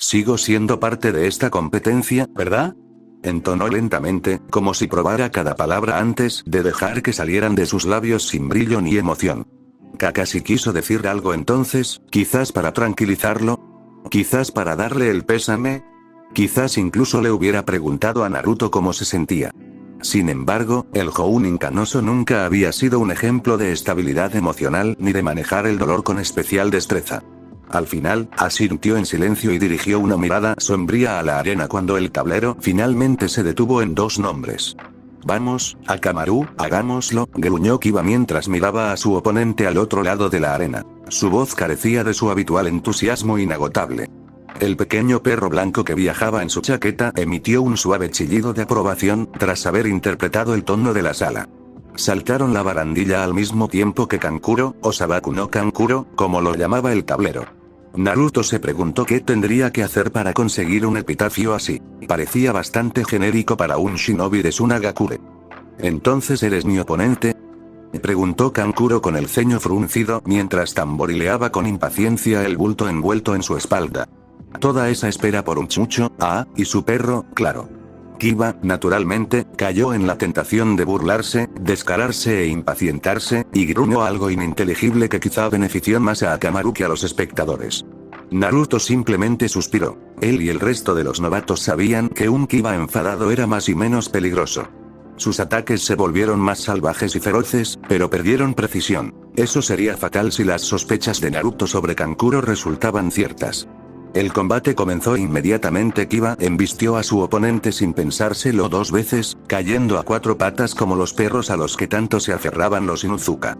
Sigo siendo parte de esta competencia, ¿verdad? Entonó lentamente, como si probara cada palabra antes de dejar que salieran de sus labios sin brillo ni emoción. Kakashi quiso decir algo entonces, quizás para tranquilizarlo. Quizás para darle el pésame. Quizás incluso le hubiera preguntado a Naruto cómo se sentía. Sin embargo, el Jounin Canoso nunca había sido un ejemplo de estabilidad emocional ni de manejar el dolor con especial destreza. Al final, asintió en silencio y dirigió una mirada sombría a la arena cuando el tablero finalmente se detuvo en dos nombres. Vamos, Akamaru, hagámoslo, gruñó Kiba mientras miraba a su oponente al otro lado de la arena. Su voz carecía de su habitual entusiasmo inagotable. El pequeño perro blanco que viajaba en su chaqueta emitió un suave chillido de aprobación tras haber interpretado el tono de la sala. Saltaron la barandilla al mismo tiempo que Kankuro, o Sabaku no Kankuro, como lo llamaba el tablero. Naruto se preguntó qué tendría que hacer para conseguir un epitafio así. Parecía bastante genérico para un shinobi de Tsunagakure. ¿Entonces eres mi oponente?, preguntó Kankuro con el ceño fruncido mientras tamborileaba con impaciencia el bulto envuelto en su espalda. Toda esa espera por un chucho, y su perro, claro. Kiba, naturalmente, cayó en la tentación de burlarse, descararse e impacientarse, y gruñó algo ininteligible que quizá benefició más a Akamaru que a los espectadores. Naruto simplemente suspiró. Él y el resto de los novatos sabían que un Kiba enfadado era más y menos peligroso. Sus ataques se volvieron más salvajes y feroces, pero perdieron precisión. Eso sería fatal si las sospechas de Naruto sobre Kankuro resultaban ciertas. El combate comenzó inmediatamente. Kiba embistió a su oponente sin pensárselo dos veces, cayendo a cuatro patas como los perros a los que tanto se aferraban los Inuzuka.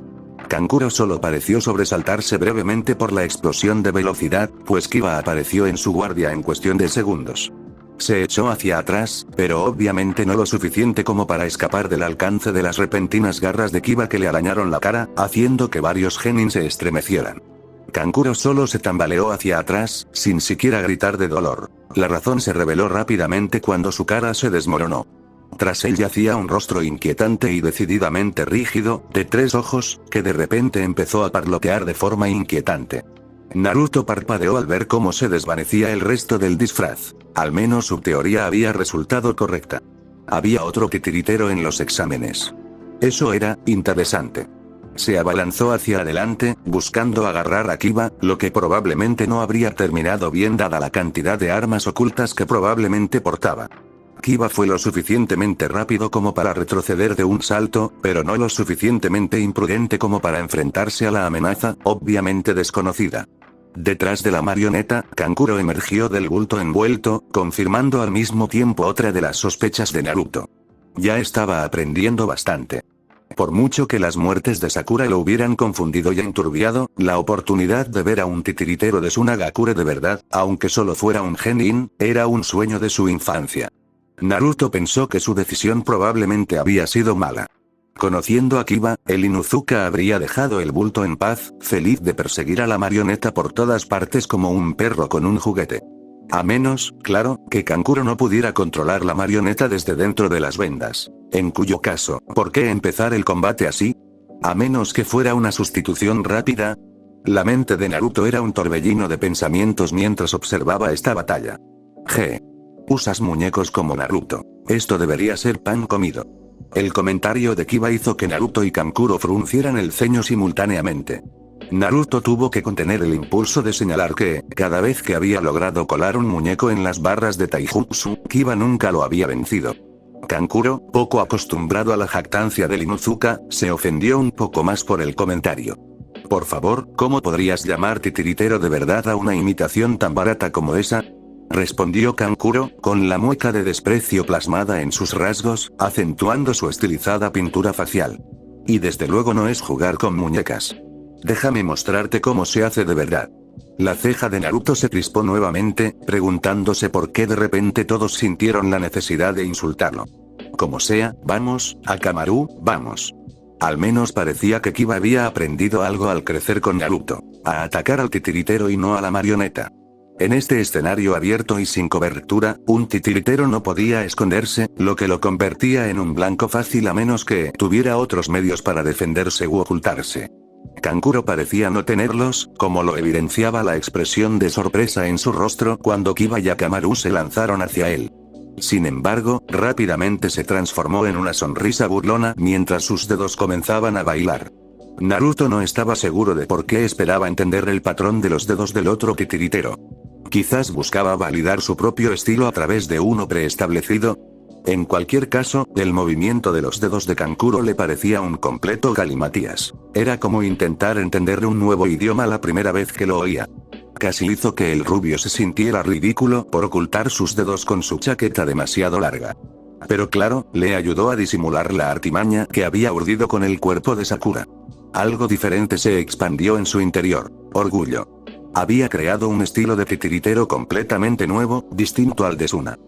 Kankuro solo pareció sobresaltarse brevemente por la explosión de velocidad, pues Kiba apareció en su guardia en cuestión de segundos. Se echó hacia atrás, pero obviamente no lo suficiente como para escapar del alcance de las repentinas garras de Kiba que le arañaron la cara, haciendo que varios genin se estremecieran. Kankuro solo se tambaleó hacia atrás, sin siquiera gritar de dolor. La razón se reveló rápidamente cuando su cara se desmoronó. Tras él yacía un rostro inquietante y decididamente rígido, de tres ojos, que de repente empezó a parlotear de forma inquietante. Naruto parpadeó al ver cómo se desvanecía el resto del disfraz. Al menos su teoría había resultado correcta. Había otro titiritero en los exámenes. Eso era interesante. Se abalanzó hacia adelante, buscando agarrar a Kiba, lo que probablemente no habría terminado bien dada la cantidad de armas ocultas que probablemente portaba. Kiba fue lo suficientemente rápido como para retroceder de un salto, pero no lo suficientemente imprudente como para enfrentarse a la amenaza, obviamente desconocida. Detrás de la marioneta, Kankuro emergió del bulto envuelto, confirmando al mismo tiempo otra de las sospechas de Naruto. Ya estaba aprendiendo bastante. Por mucho que las muertes de Sakura lo hubieran confundido y enturbiado, la oportunidad de ver a un titiritero de Tsunagakure de verdad, aunque solo fuera un genin, era un sueño de su infancia. Naruto pensó que su decisión probablemente había sido mala. Conociendo a Kiba, el Inuzuka habría dejado el bulto en paz, feliz de perseguir a la marioneta por todas partes como un perro con un juguete. A menos, claro, que Kankuro no pudiera controlar la marioneta desde dentro de las vendas. En cuyo caso, ¿por qué empezar el combate así? A menos que fuera una sustitución rápida. La mente de Naruto era un torbellino de pensamientos mientras observaba esta batalla. Usas muñecos como Naruto. Esto debería ser pan comido. El comentario de Kiba hizo que Naruto y Kankuro fruncieran el ceño simultáneamente. Naruto tuvo que contener el impulso de señalar que, cada vez que había logrado colar un muñeco en las barras de Taijutsu, Kiba nunca lo había vencido. Kankuro, poco acostumbrado a la jactancia del Inuzuka, se ofendió un poco más por el comentario. Por favor, ¿cómo podrías llamar titiritero de verdad a una imitación tan barata como esa? Respondió Kankuro, con la mueca de desprecio plasmada en sus rasgos, acentuando su estilizada pintura facial. Y desde luego no es jugar con muñecas. Déjame mostrarte cómo se hace de verdad. La ceja de Naruto se crispó nuevamente, preguntándose por qué de repente todos sintieron la necesidad de insultarlo. Como sea, vamos, Akamaru, vamos. Al menos parecía que Kiba había aprendido algo al crecer con Naruto. A atacar al titiritero y no a la marioneta. En este escenario abierto y sin cobertura, un titiritero no podía esconderse, lo que lo convertía en un blanco fácil a menos que tuviera otros medios para defenderse u ocultarse. Kankuro parecía no tenerlos, como lo evidenciaba la expresión de sorpresa en su rostro cuando Kiba y Akamaru se lanzaron hacia él. Sin embargo, rápidamente se transformó en una sonrisa burlona mientras sus dedos comenzaban a bailar. Naruto no estaba seguro de por qué esperaba entender el patrón de los dedos del otro titiritero. Quizás buscaba validar su propio estilo a través de uno preestablecido. En cualquier caso, el movimiento de los dedos de Kankuro le parecía un completo galimatías. Era como intentar entender un nuevo idioma la primera vez que lo oía. Casi hizo que el rubio se sintiera ridículo por ocultar sus dedos con su chaqueta demasiado larga. Pero claro, le ayudó a disimular la artimaña que había urdido con el cuerpo de Sakura. Algo diferente se expandió en su interior: orgullo. Había creado un estilo de titiritero completamente nuevo, distinto al de Suna.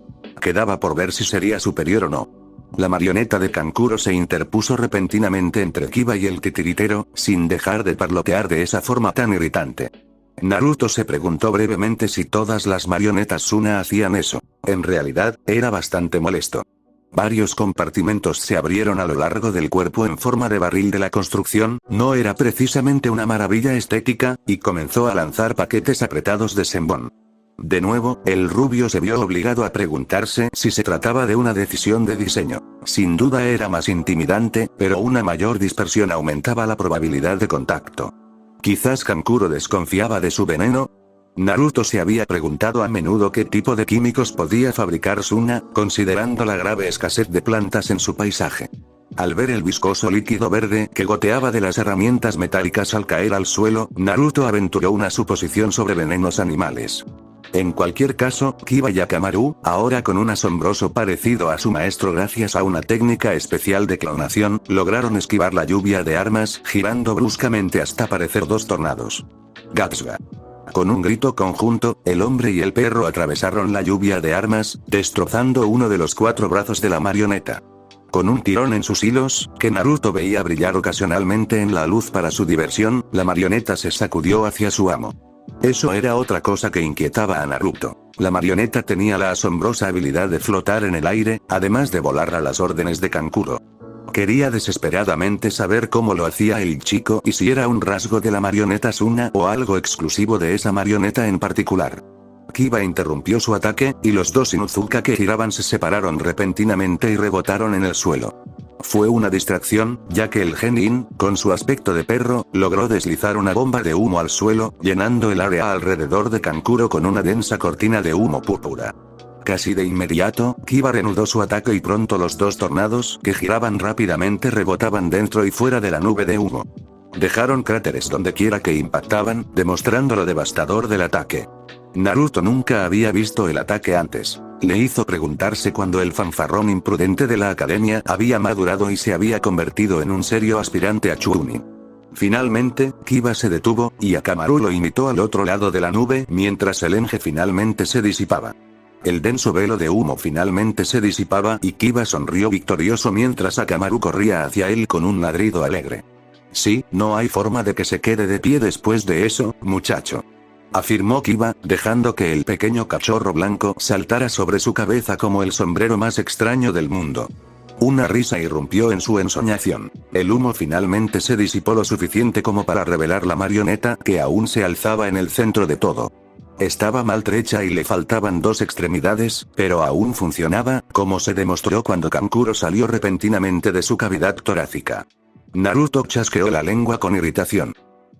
Quedaba por ver si sería superior o no. La marioneta de Kankuro se interpuso repentinamente entre Kiba y el titiritero, sin dejar de parlotear de esa forma tan irritante. Naruto se preguntó brevemente si todas las marionetas Suna hacían eso. En realidad, era bastante molesto. Varios compartimentos se abrieron a lo largo del cuerpo en forma de barril de la construcción, no era precisamente una maravilla estética, y comenzó a lanzar paquetes apretados de senbon. De nuevo, el rubio se vio obligado a preguntarse si se trataba de una decisión de diseño. Sin duda era más intimidante, pero una mayor dispersión aumentaba la probabilidad de contacto. Quizás Kankuro desconfiaba de su veneno. Naruto se había preguntado a menudo qué tipo de químicos podía fabricar Suna, considerando la grave escasez de plantas en su paisaje. Al ver el viscoso líquido verde que goteaba de las herramientas metálicas al caer al suelo, Naruto aventuró una suposición sobre venenos animales. En cualquier caso, Kiba y Akamaru, ahora con un asombroso parecido a su maestro gracias a una técnica especial de clonación, lograron esquivar la lluvia de armas, girando bruscamente hasta parecer dos tornados. Gatsuga. Con un grito conjunto, el hombre y el perro atravesaron la lluvia de armas, destrozando uno de los 4 brazos de la marioneta. Con un tirón en sus hilos, que Naruto veía brillar ocasionalmente en la luz para su diversión, la marioneta se sacudió hacia su amo. Eso era otra cosa que inquietaba a Naruto. La marioneta tenía la asombrosa habilidad de flotar en el aire, además de volar a las órdenes de Kankuro. Quería desesperadamente saber cómo lo hacía el chico y si era un rasgo de la marioneta Suna o algo exclusivo de esa marioneta en particular. Kiba interrumpió su ataque, y los dos Inuzuka que giraban se separaron repentinamente y rebotaron en el suelo. Fue una distracción, ya que el Genin, con su aspecto de perro, logró deslizar una bomba de humo al suelo, llenando el área alrededor de Kankuro con una densa cortina de humo púrpura. Casi de inmediato, Kiba reanudó su ataque y pronto los dos tornados, que giraban rápidamente, rebotaban dentro y fuera de la nube de humo. Dejaron cráteres donde quiera que impactaban, demostrando lo devastador del ataque. Naruto nunca había visto el ataque antes. Le hizo preguntarse cuando el fanfarrón imprudente de la academia había madurado y se había convertido en un serio aspirante a Chunin. Finalmente, Kiba se detuvo, y Akamaru lo imitó al otro lado de la nube mientras el Enje finalmente se disipaba. El denso velo de humo finalmente se disipaba y Kiba sonrió victorioso mientras Akamaru corría hacia él con un ladrido alegre. Sí, no hay forma de que se quede de pie después de eso, muchacho. Afirmó Kiba, dejando que el pequeño cachorro blanco saltara sobre su cabeza como el sombrero más extraño del mundo. Una risa irrumpió en su ensoñación. El humo finalmente se disipó lo suficiente como para revelar la marioneta que aún se alzaba en el centro de todo. Estaba maltrecha y le faltaban 2 extremidades, pero aún funcionaba, como se demostró cuando Kankuro salió repentinamente de su cavidad torácica. Naruto chasqueó la lengua con irritación.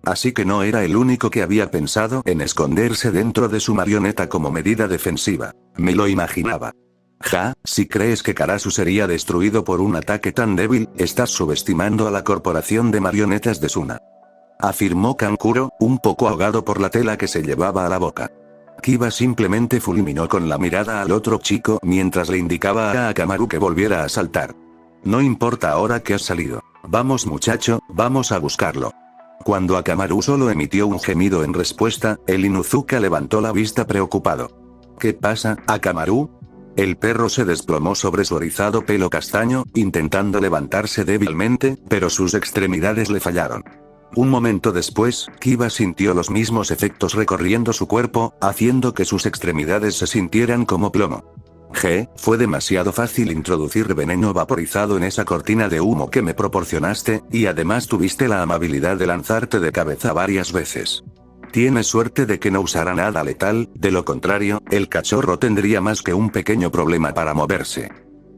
Así que no era el único que había pensado en esconderse dentro de su marioneta como medida defensiva. Me lo imaginaba. Ja, si crees que Karasu sería destruido por un ataque tan débil, estás subestimando a la corporación de marionetas de Suna. Afirmó Kankuro, un poco ahogado por la tela que se llevaba a la boca. Kiba simplemente fulminó con la mirada al otro chico mientras le indicaba a Akamaru que volviera a saltar. No importa ahora que has salido. Vamos muchacho, vamos a buscarlo. Cuando Akamaru solo emitió un gemido en respuesta, el Inuzuka levantó la vista preocupado. ¿Qué pasa, Akamaru? El perro se desplomó sobre su erizado pelo castaño, intentando levantarse débilmente, pero sus extremidades le fallaron. Un momento después, Kiba sintió los mismos efectos recorriendo su cuerpo, haciendo que sus extremidades se sintieran como plomo. Fue demasiado fácil introducir veneno vaporizado en esa cortina de humo que me proporcionaste, y además tuviste la amabilidad de lanzarte de cabeza varias veces. Tienes suerte de que no usara nada letal, de lo contrario, el cachorro tendría más que un pequeño problema para moverse.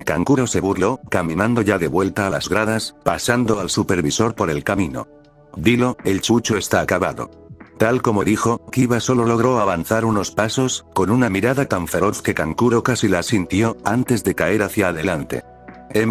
Kankuro se burló, caminando ya de vuelta a las gradas, pasando al supervisor por el camino. Dilo, el chucho está acabado. Tal como dijo, Kiba solo logró avanzar unos pasos, con una mirada tan feroz que Kankuro casi la sintió, antes de caer hacia adelante.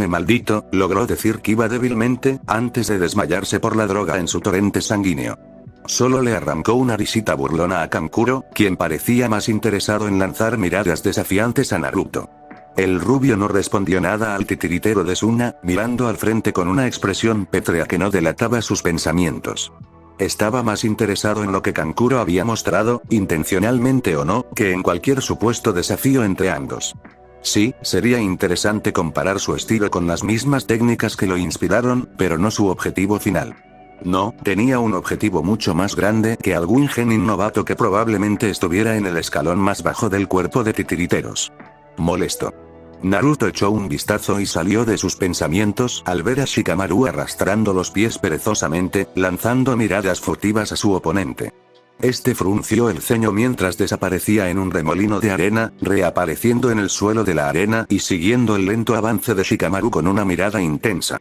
Maldito, logró decir Kiba débilmente, antes de desmayarse por la droga en su torrente sanguíneo. Solo le arrancó una risita burlona a Kankuro, quien parecía más interesado en lanzar miradas desafiantes a Naruto. El rubio no respondió nada al titiritero de Suna, mirando al frente con una expresión pétrea que no delataba sus pensamientos. Estaba más interesado en lo que Kankuro había mostrado, intencionalmente o no, que en cualquier supuesto desafío entre ambos. Sí, sería interesante comparar su estilo con las mismas técnicas que lo inspiraron, pero no su objetivo final. No, tenía un objetivo mucho más grande que algún genin novato que probablemente estuviera en el escalón más bajo del cuerpo de titiriteros. Molesto. Naruto echó un vistazo y salió de sus pensamientos al ver a Shikamaru arrastrando los pies perezosamente, lanzando miradas furtivas a su oponente. Este frunció el ceño mientras desaparecía en un remolino de arena, reapareciendo en el suelo de la arena y siguiendo el lento avance de Shikamaru con una mirada intensa.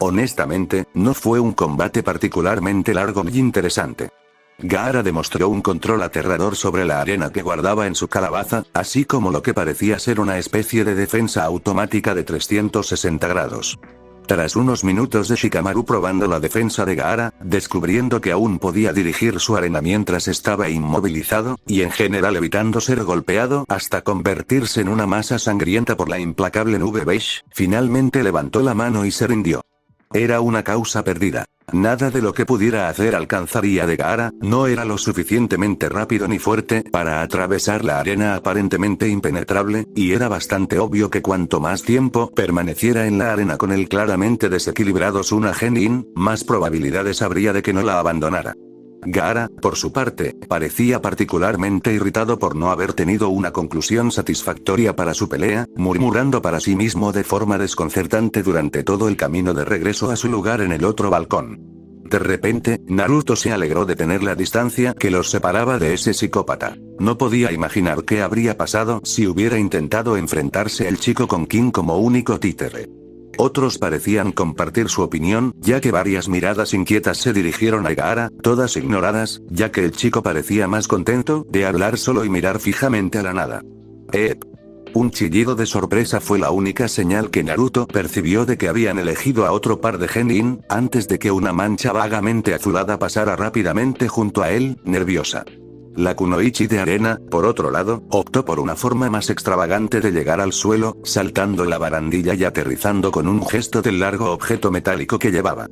Honestamente, no fue un combate particularmente largo y interesante. Gaara demostró un control aterrador sobre la arena que guardaba en su calabaza, así como lo que parecía ser una especie de defensa automática de 360 grados. Tras unos minutos de Shikamaru probando la defensa de Gaara, descubriendo que aún podía dirigir su arena mientras estaba inmovilizado, y en general evitando ser golpeado hasta convertirse en una masa sangrienta por la implacable nube beige, finalmente levantó la mano y se rindió. Era una causa perdida. Nada de lo que pudiera hacer alcanzaría de Gaara, no era lo suficientemente rápido ni fuerte para atravesar la arena aparentemente impenetrable, y era bastante obvio que cuanto más tiempo permaneciera en la arena con el claramente desequilibrado Suna Genin, más probabilidades habría de que no la abandonara. Gaara, por su parte, parecía particularmente irritado por no haber tenido una conclusión satisfactoria para su pelea, murmurando para sí mismo de forma desconcertante durante todo el camino de regreso a su lugar en el otro balcón. De repente, Naruto se alegró de tener la distancia que los separaba de ese psicópata. No podía imaginar qué habría pasado si hubiera intentado enfrentarse el chico con King como único títere. Otros parecían compartir su opinión, ya que varias miradas inquietas se dirigieron a Gaara, todas ignoradas, ya que el chico parecía más contento de hablar solo y mirar fijamente a la nada. Un chillido de sorpresa fue la única señal que Naruto percibió de que habían elegido a otro par de genin, antes de que una mancha vagamente azulada pasara rápidamente junto a él, nerviosa. La kunoichi de arena, por otro lado, optó por una forma más extravagante de llegar al suelo, saltando la barandilla y aterrizando con un gesto del largo objeto metálico que llevaba.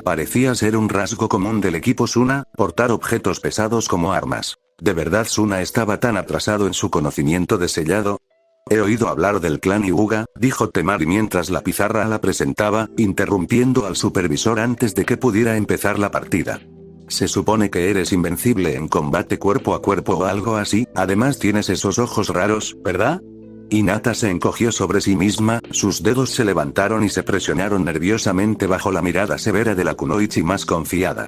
Parecía ser un rasgo común del equipo Suna, portar objetos pesados como armas. ¿De verdad Suna estaba tan atrasado en su conocimiento de sellado? He oído hablar del clan Hyuga, dijo Temari mientras la pizarra la presentaba, interrumpiendo al supervisor antes de que pudiera empezar la partida. Se supone que eres invencible en combate cuerpo a cuerpo o algo así, además tienes esos ojos raros, ¿verdad? Hinata se encogió sobre sí misma, sus dedos se levantaron y se presionaron nerviosamente bajo la mirada severa de la kunoichi más confiada.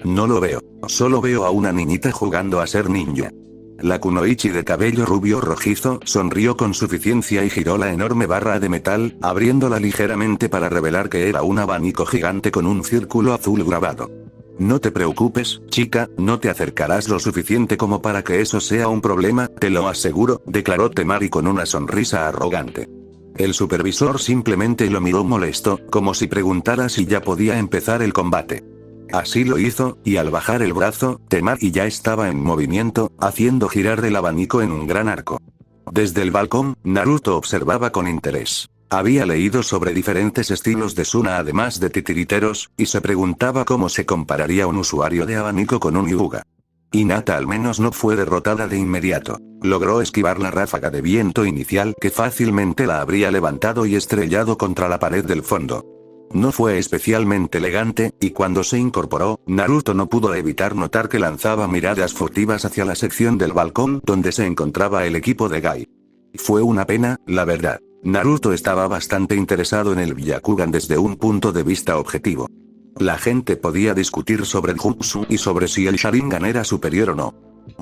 No lo veo, solo veo a una niñita jugando a ser ninja. La kunoichi de cabello rubio rojizo sonrió con suficiencia y giró la enorme barra de metal, abriéndola ligeramente para revelar que era un abanico gigante con un círculo azul grabado. No te preocupes, chica, no te acercarás lo suficiente como para que eso sea un problema, te lo aseguro, declaró Temari con una sonrisa arrogante. El supervisor simplemente lo miró molesto, como si preguntara si ya podía empezar el combate. Así lo hizo, y al bajar el brazo, Temari ya estaba en movimiento, haciendo girar el abanico en un gran arco. Desde el balcón, Naruto observaba con interés. Había leído sobre diferentes estilos de Suna además de titiriteros, y se preguntaba cómo se compararía un usuario de abanico con un Hyuga. Hinata al menos no fue derrotada de inmediato. Logró esquivar la ráfaga de viento inicial que fácilmente la habría levantado y estrellado contra la pared del fondo. No fue especialmente elegante, y cuando se incorporó, Naruto no pudo evitar notar que lanzaba miradas furtivas hacia la sección del balcón donde se encontraba el equipo de Gai. Fue una pena, la verdad. Naruto estaba bastante interesado en el Byakugan desde un punto de vista objetivo. La gente podía discutir sobre el Jutsu y sobre si el Sharingan era superior o no.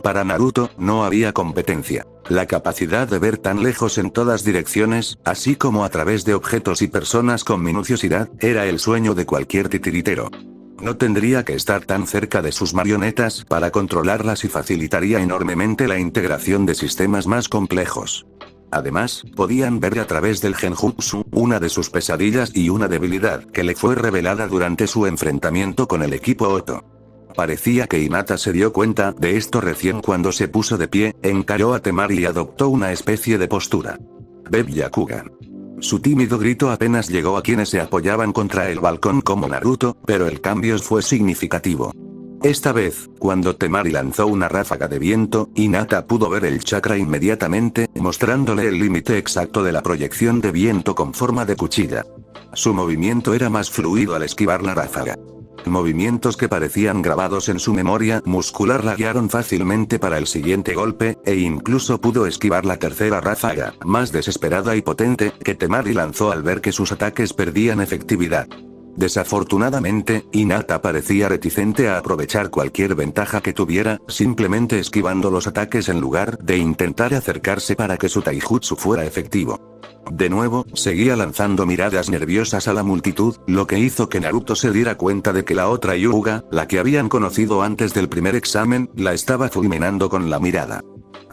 Para Naruto, no había competencia. La capacidad de ver tan lejos en todas direcciones, así como a través de objetos y personas con minuciosidad, era el sueño de cualquier titiritero. No tendría que estar tan cerca de sus marionetas para controlarlas y facilitaría enormemente la integración de sistemas más complejos. Además, podían ver a través del Genjutsu, una de sus pesadillas y una debilidad que le fue revelada durante su enfrentamiento con el equipo Oto. Parecía que Hinata se dio cuenta de esto recién cuando se puso de pie, encaró a Temari y adoptó una especie de postura. Ve Byakugan. Su tímido grito apenas llegó a quienes se apoyaban contra el balcón como Naruto, pero el cambio fue significativo. Esta vez, cuando Temari lanzó una ráfaga de viento, Hinata pudo ver el chakra inmediatamente, mostrándole el límite exacto de la proyección de viento con forma de cuchilla. Su movimiento era más fluido al esquivar la ráfaga. Movimientos que parecían grabados en su memoria muscular la guiaron fácilmente para el siguiente golpe, e incluso pudo esquivar la tercera ráfaga, más desesperada y potente, que Temari lanzó al ver que sus ataques perdían efectividad. Desafortunadamente, Hinata parecía reticente a aprovechar cualquier ventaja que tuviera, simplemente esquivando los ataques en lugar de intentar acercarse para que su taijutsu fuera efectivo. De nuevo, seguía lanzando miradas nerviosas a la multitud, lo que hizo que Naruto se diera cuenta de que la otra Hyuga, la que habían conocido antes del primer examen, la estaba fulminando con la mirada.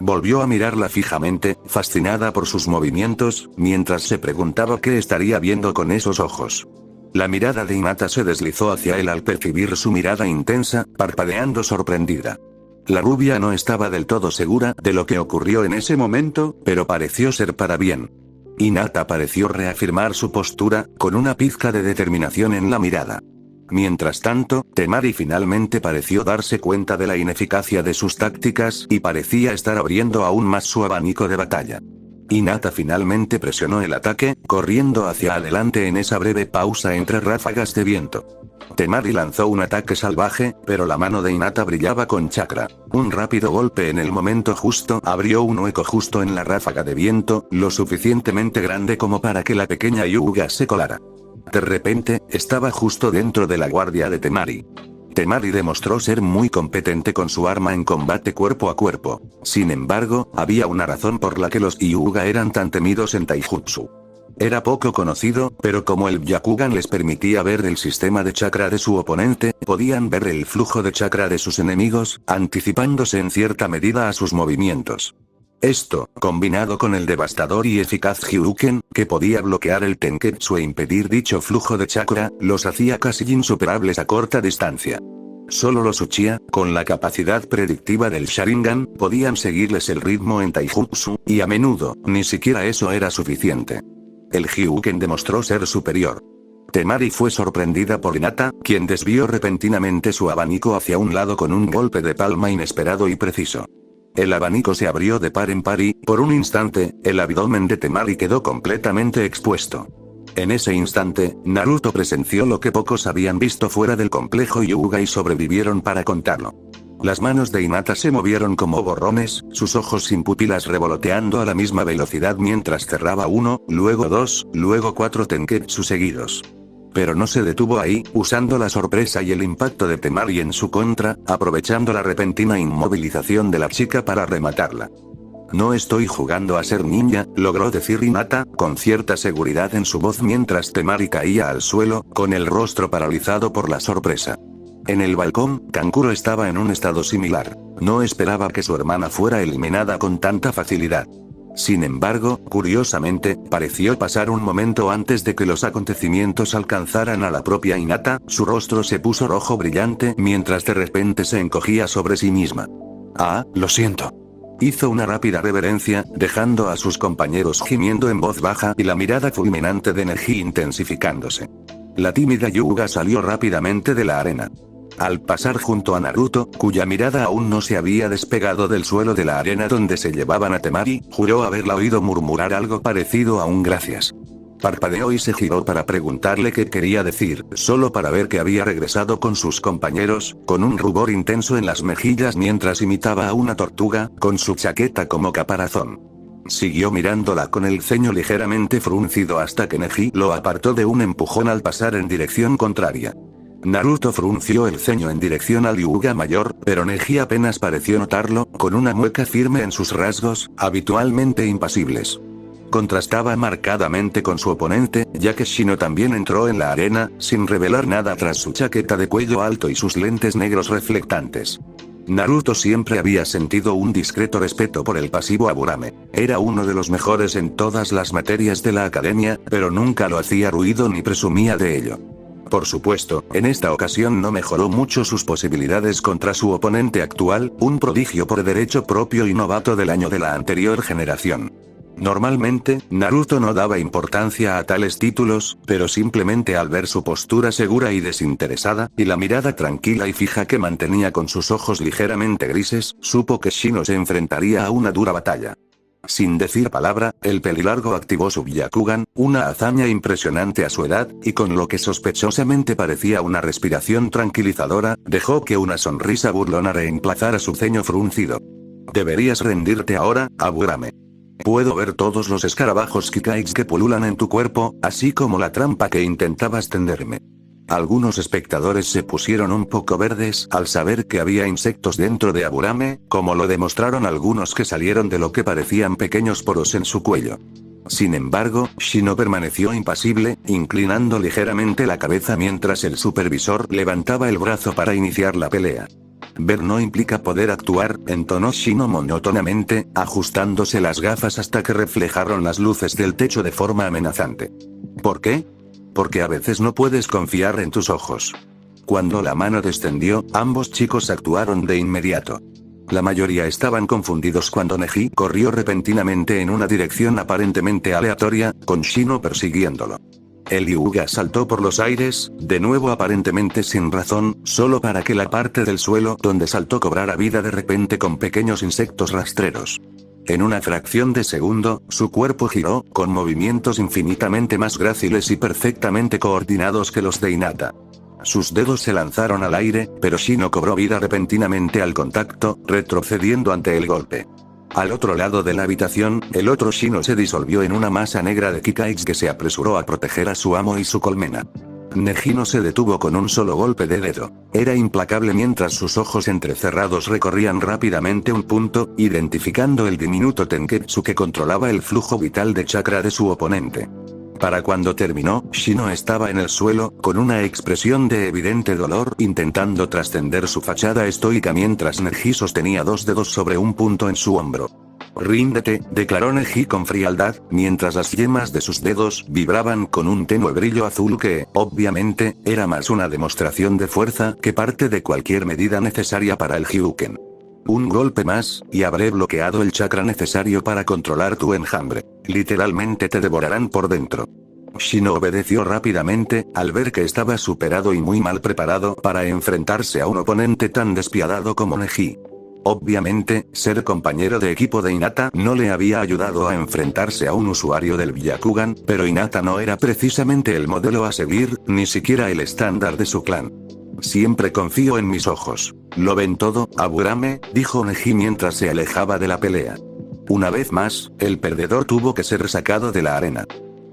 Volvió a mirarla fijamente, fascinada por sus movimientos, mientras se preguntaba qué estaría viendo con esos ojos. La mirada de Hinata se deslizó hacia él al percibir su mirada intensa, parpadeando sorprendida. La rubia no estaba del todo segura de lo que ocurrió en ese momento, pero pareció ser para bien. Hinata pareció reafirmar su postura, con una pizca de determinación en la mirada. Mientras tanto, Temari finalmente pareció darse cuenta de la ineficacia de sus tácticas y parecía estar abriendo aún más su abanico de batalla. Hinata finalmente presionó el ataque, corriendo hacia adelante en esa breve pausa entre ráfagas de viento. Temari lanzó un ataque salvaje, pero la mano de Hinata brillaba con chakra. Un rápido golpe en el momento justo abrió un hueco justo en la ráfaga de viento, lo suficientemente grande como para que la pequeña Hyuga se colara. De repente, estaba justo dentro de la guardia de Temari. Temari demostró ser muy competente con su arma en combate cuerpo a cuerpo. Sin embargo, había una razón por la que los Hyuga eran tan temidos en taijutsu. Era poco conocido, pero como el Byakugan les permitía ver el sistema de chakra de su oponente, podían ver el flujo de chakra de sus enemigos, anticipándose en cierta medida a sus movimientos. Esto, combinado con el devastador y eficaz Hyuken, que podía bloquear el Tenketsu e impedir dicho flujo de chakra, los hacía casi insuperables a corta distancia. Solo los Uchiha, con la capacidad predictiva del Sharingan, podían seguirles el ritmo en taijutsu, y a menudo, ni siquiera eso era suficiente. El Hyuken demostró ser superior. Temari fue sorprendida por Hinata, quien desvió repentinamente su abanico hacia un lado con un golpe de palma inesperado y preciso. El abanico se abrió de par en par y, por un instante, el abdomen de Temari quedó completamente expuesto. En ese instante, Naruto presenció lo que pocos habían visto fuera del complejo Hyuga y sobrevivieron para contarlo. Las manos de Hinata se movieron como borrones, sus ojos sin pupilas revoloteando a la misma velocidad mientras cerraba uno, luego dos, luego 4 Tenketsu seguidos. Pero no se detuvo ahí, usando la sorpresa y el impacto de Temari en su contra, aprovechando la repentina inmovilización de la chica para rematarla. No estoy jugando a ser ninja, logró decir Hinata, con cierta seguridad en su voz mientras Temari caía al suelo, con el rostro paralizado por la sorpresa. En el balcón, Kankuro estaba en un estado similar. No esperaba que su hermana fuera eliminada con tanta facilidad. Sin embargo, curiosamente, pareció pasar un momento antes de que los acontecimientos alcanzaran a la propia Hinata, su rostro se puso rojo brillante mientras de repente se encogía sobre sí misma. Ah, lo siento. Hizo una rápida reverencia, dejando a sus compañeros gimiendo en voz baja y la mirada fulminante de Neji intensificándose. La tímida Hyuga salió rápidamente de la arena. Al pasar junto a Naruto, cuya mirada aún no se había despegado del suelo de la arena donde se llevaban a Temari, juró haberla oído murmurar algo parecido a un gracias. Parpadeó y se giró para preguntarle qué quería decir, solo para ver que había regresado con sus compañeros, con un rubor intenso en las mejillas mientras imitaba a una tortuga, con su chaqueta como caparazón. Siguió mirándola con el ceño ligeramente fruncido hasta que Neji lo apartó de un empujón al pasar en dirección contraria. Naruto frunció el ceño en dirección al Hyuga mayor, pero Neji apenas pareció notarlo, con una mueca firme en sus rasgos, habitualmente impasibles. Contrastaba marcadamente con su oponente, ya que Shino también entró en la arena, sin revelar nada tras su chaqueta de cuello alto y sus lentes negros reflectantes. Naruto siempre había sentido un discreto respeto por el pasivo Aburame. Era uno de los mejores en todas las materias de la academia, pero nunca lo hacía ruido ni presumía de ello. Por supuesto, en esta ocasión no mejoró mucho sus posibilidades contra su oponente actual, un prodigio por derecho propio y novato del año de la anterior generación. Normalmente, Naruto no daba importancia a tales títulos, pero simplemente al ver su postura segura y desinteresada, y la mirada tranquila y fija que mantenía con sus ojos ligeramente grises, supo que Shino se enfrentaría a una dura batalla. Sin decir palabra, el pelilargo activó su Byakugan, una hazaña impresionante a su edad, y con lo que sospechosamente parecía una respiración tranquilizadora, dejó que una sonrisa burlona reemplazara su ceño fruncido. Deberías rendirte ahora, Aburame. Puedo ver todos los escarabajos Kikaids que pululan en tu cuerpo, así como la trampa que intentabas tenderme. Algunos espectadores se pusieron un poco verdes al saber que había insectos dentro de Aburame, como lo demostraron algunos que salieron de lo que parecían pequeños poros en su cuello. Sin embargo, Shino permaneció impasible, inclinando ligeramente la cabeza mientras el supervisor levantaba el brazo para iniciar la pelea. Ver no implica poder actuar, entonó Shino monótonamente, ajustándose las gafas hasta que reflejaron las luces del techo de forma amenazante. ¿Por qué? Porque a veces no puedes confiar en tus ojos. Cuando la mano descendió, ambos chicos actuaron de inmediato. La mayoría estaban confundidos cuando Neji corrió repentinamente en una dirección aparentemente aleatoria, con Shino persiguiéndolo. El Hyuga saltó por los aires, de nuevo aparentemente sin razón, solo para que la parte del suelo donde saltó cobrara vida de repente con pequeños insectos rastreros. En una fracción de segundo, su cuerpo giró, con movimientos infinitamente más gráciles y perfectamente coordinados que los de Hinata. Sus dedos se lanzaron al aire, pero Shino cobró vida repentinamente al contacto, retrocediendo ante el golpe. Al otro lado de la habitación, el otro Shino se disolvió en una masa negra de Kikaids que se apresuró a proteger a su amo y su colmena. Neji no se detuvo con un solo golpe de dedo. Era implacable mientras sus ojos entrecerrados recorrían rápidamente un punto, identificando el diminuto Tenketsu que controlaba el flujo vital de chakra de su oponente. Para cuando terminó, Shino estaba en el suelo, con una expresión de evidente dolor, intentando trascender su fachada estoica mientras Neji sostenía dos dedos sobre un punto en su hombro. «Ríndete», declaró Neji con frialdad, mientras las yemas de sus dedos vibraban con un tenue brillo azul que, obviamente, era más una demostración de fuerza que parte de cualquier medida necesaria para el Hyuken. Un golpe más, y habré bloqueado el chakra necesario para controlar tu enjambre. Literalmente te devorarán por dentro. Shino obedeció rápidamente, al ver que estaba superado y muy mal preparado para enfrentarse a un oponente tan despiadado como Neji. Obviamente, ser compañero de equipo de Hinata no le había ayudado a enfrentarse a un usuario del Byakugan, pero Hinata no era precisamente el modelo a seguir, ni siquiera el estándar de su clan. Siempre confío en mis ojos. ¿Lo ven todo, Aburame?, dijo Neji mientras se alejaba de la pelea. Una vez más, el perdedor tuvo que ser sacado de la arena.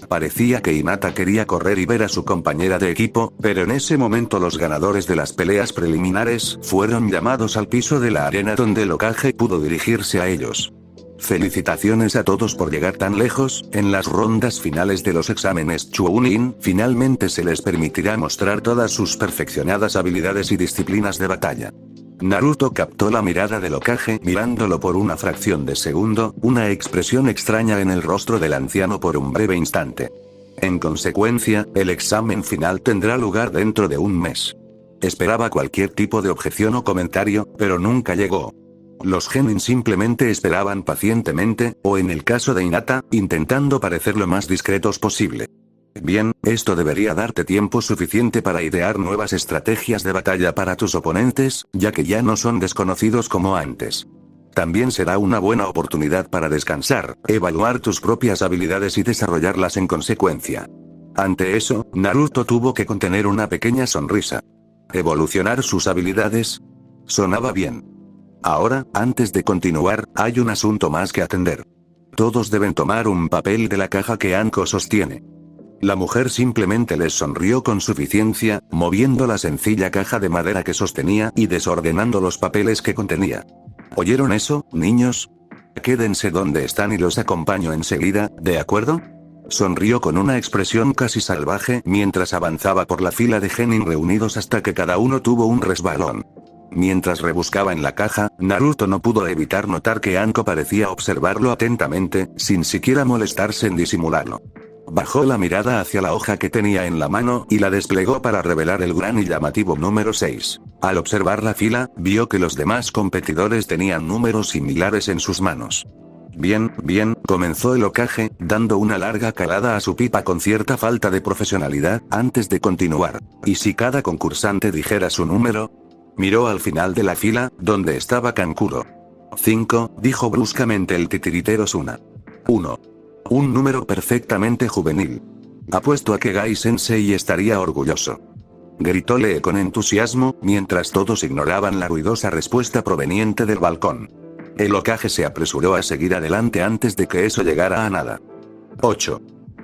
Parecía que Hinata quería correr y ver a su compañera de equipo, pero en ese momento los ganadores de las peleas preliminares fueron llamados al piso de la arena donde el Hokage pudo dirigirse a ellos. Felicitaciones a todos por llegar tan lejos. En las rondas finales de los exámenes Chunin, finalmente se les permitirá mostrar todas sus perfeccionadas habilidades y disciplinas de batalla. Naruto captó la mirada del Hokage mirándolo por una fracción de segundo, una expresión extraña en el rostro del anciano por un breve instante. En consecuencia, el examen final tendrá lugar dentro de un mes. Esperaba cualquier tipo de objeción o comentario, pero nunca llegó. Los genin simplemente esperaban pacientemente, o en el caso de Hinata, intentando parecer lo más discretos posible. Bien, esto debería darte tiempo suficiente para idear nuevas estrategias de batalla para tus oponentes, ya que ya no son desconocidos como antes. También será una buena oportunidad para descansar, evaluar tus propias habilidades y desarrollarlas en consecuencia. Ante eso, Naruto tuvo que contener una pequeña sonrisa. ¿Evolucionar sus habilidades? Sonaba bien. Ahora, antes de continuar, hay un asunto más que atender. Todos deben tomar un papel de la caja que Anko sostiene. La mujer simplemente les sonrió con suficiencia, moviendo la sencilla caja de madera que sostenía y desordenando los papeles que contenía. ¿Oyeron eso, niños? Quédense donde están y los acompaño enseguida, ¿de acuerdo? Sonrió con una expresión casi salvaje mientras avanzaba por la fila de genin reunidos hasta que cada uno tuvo un resbalón. Mientras rebuscaba en la caja, Naruto no pudo evitar notar que Anko parecía observarlo atentamente, sin siquiera molestarse en disimularlo. Bajó la mirada hacia la hoja que tenía en la mano y la desplegó para revelar el gran y llamativo número 6. Al observar la fila, vio que los demás competidores tenían números similares en sus manos. Bien, comenzó el Hokage, dando una larga calada a su pipa con cierta falta de profesionalidad, antes de continuar. ¿Y si cada concursante dijera su número? Miró al final de la fila, donde estaba Kankuro. 5, dijo bruscamente el titiritero Suna. 1. Un número perfectamente juvenil. Apuesto a que Gai Sensei estaría orgulloso. Gritó Lee con entusiasmo, mientras todos ignoraban la ruidosa respuesta proveniente del balcón. El Hokage se apresuró a seguir adelante antes de que eso llegara a nada. 8.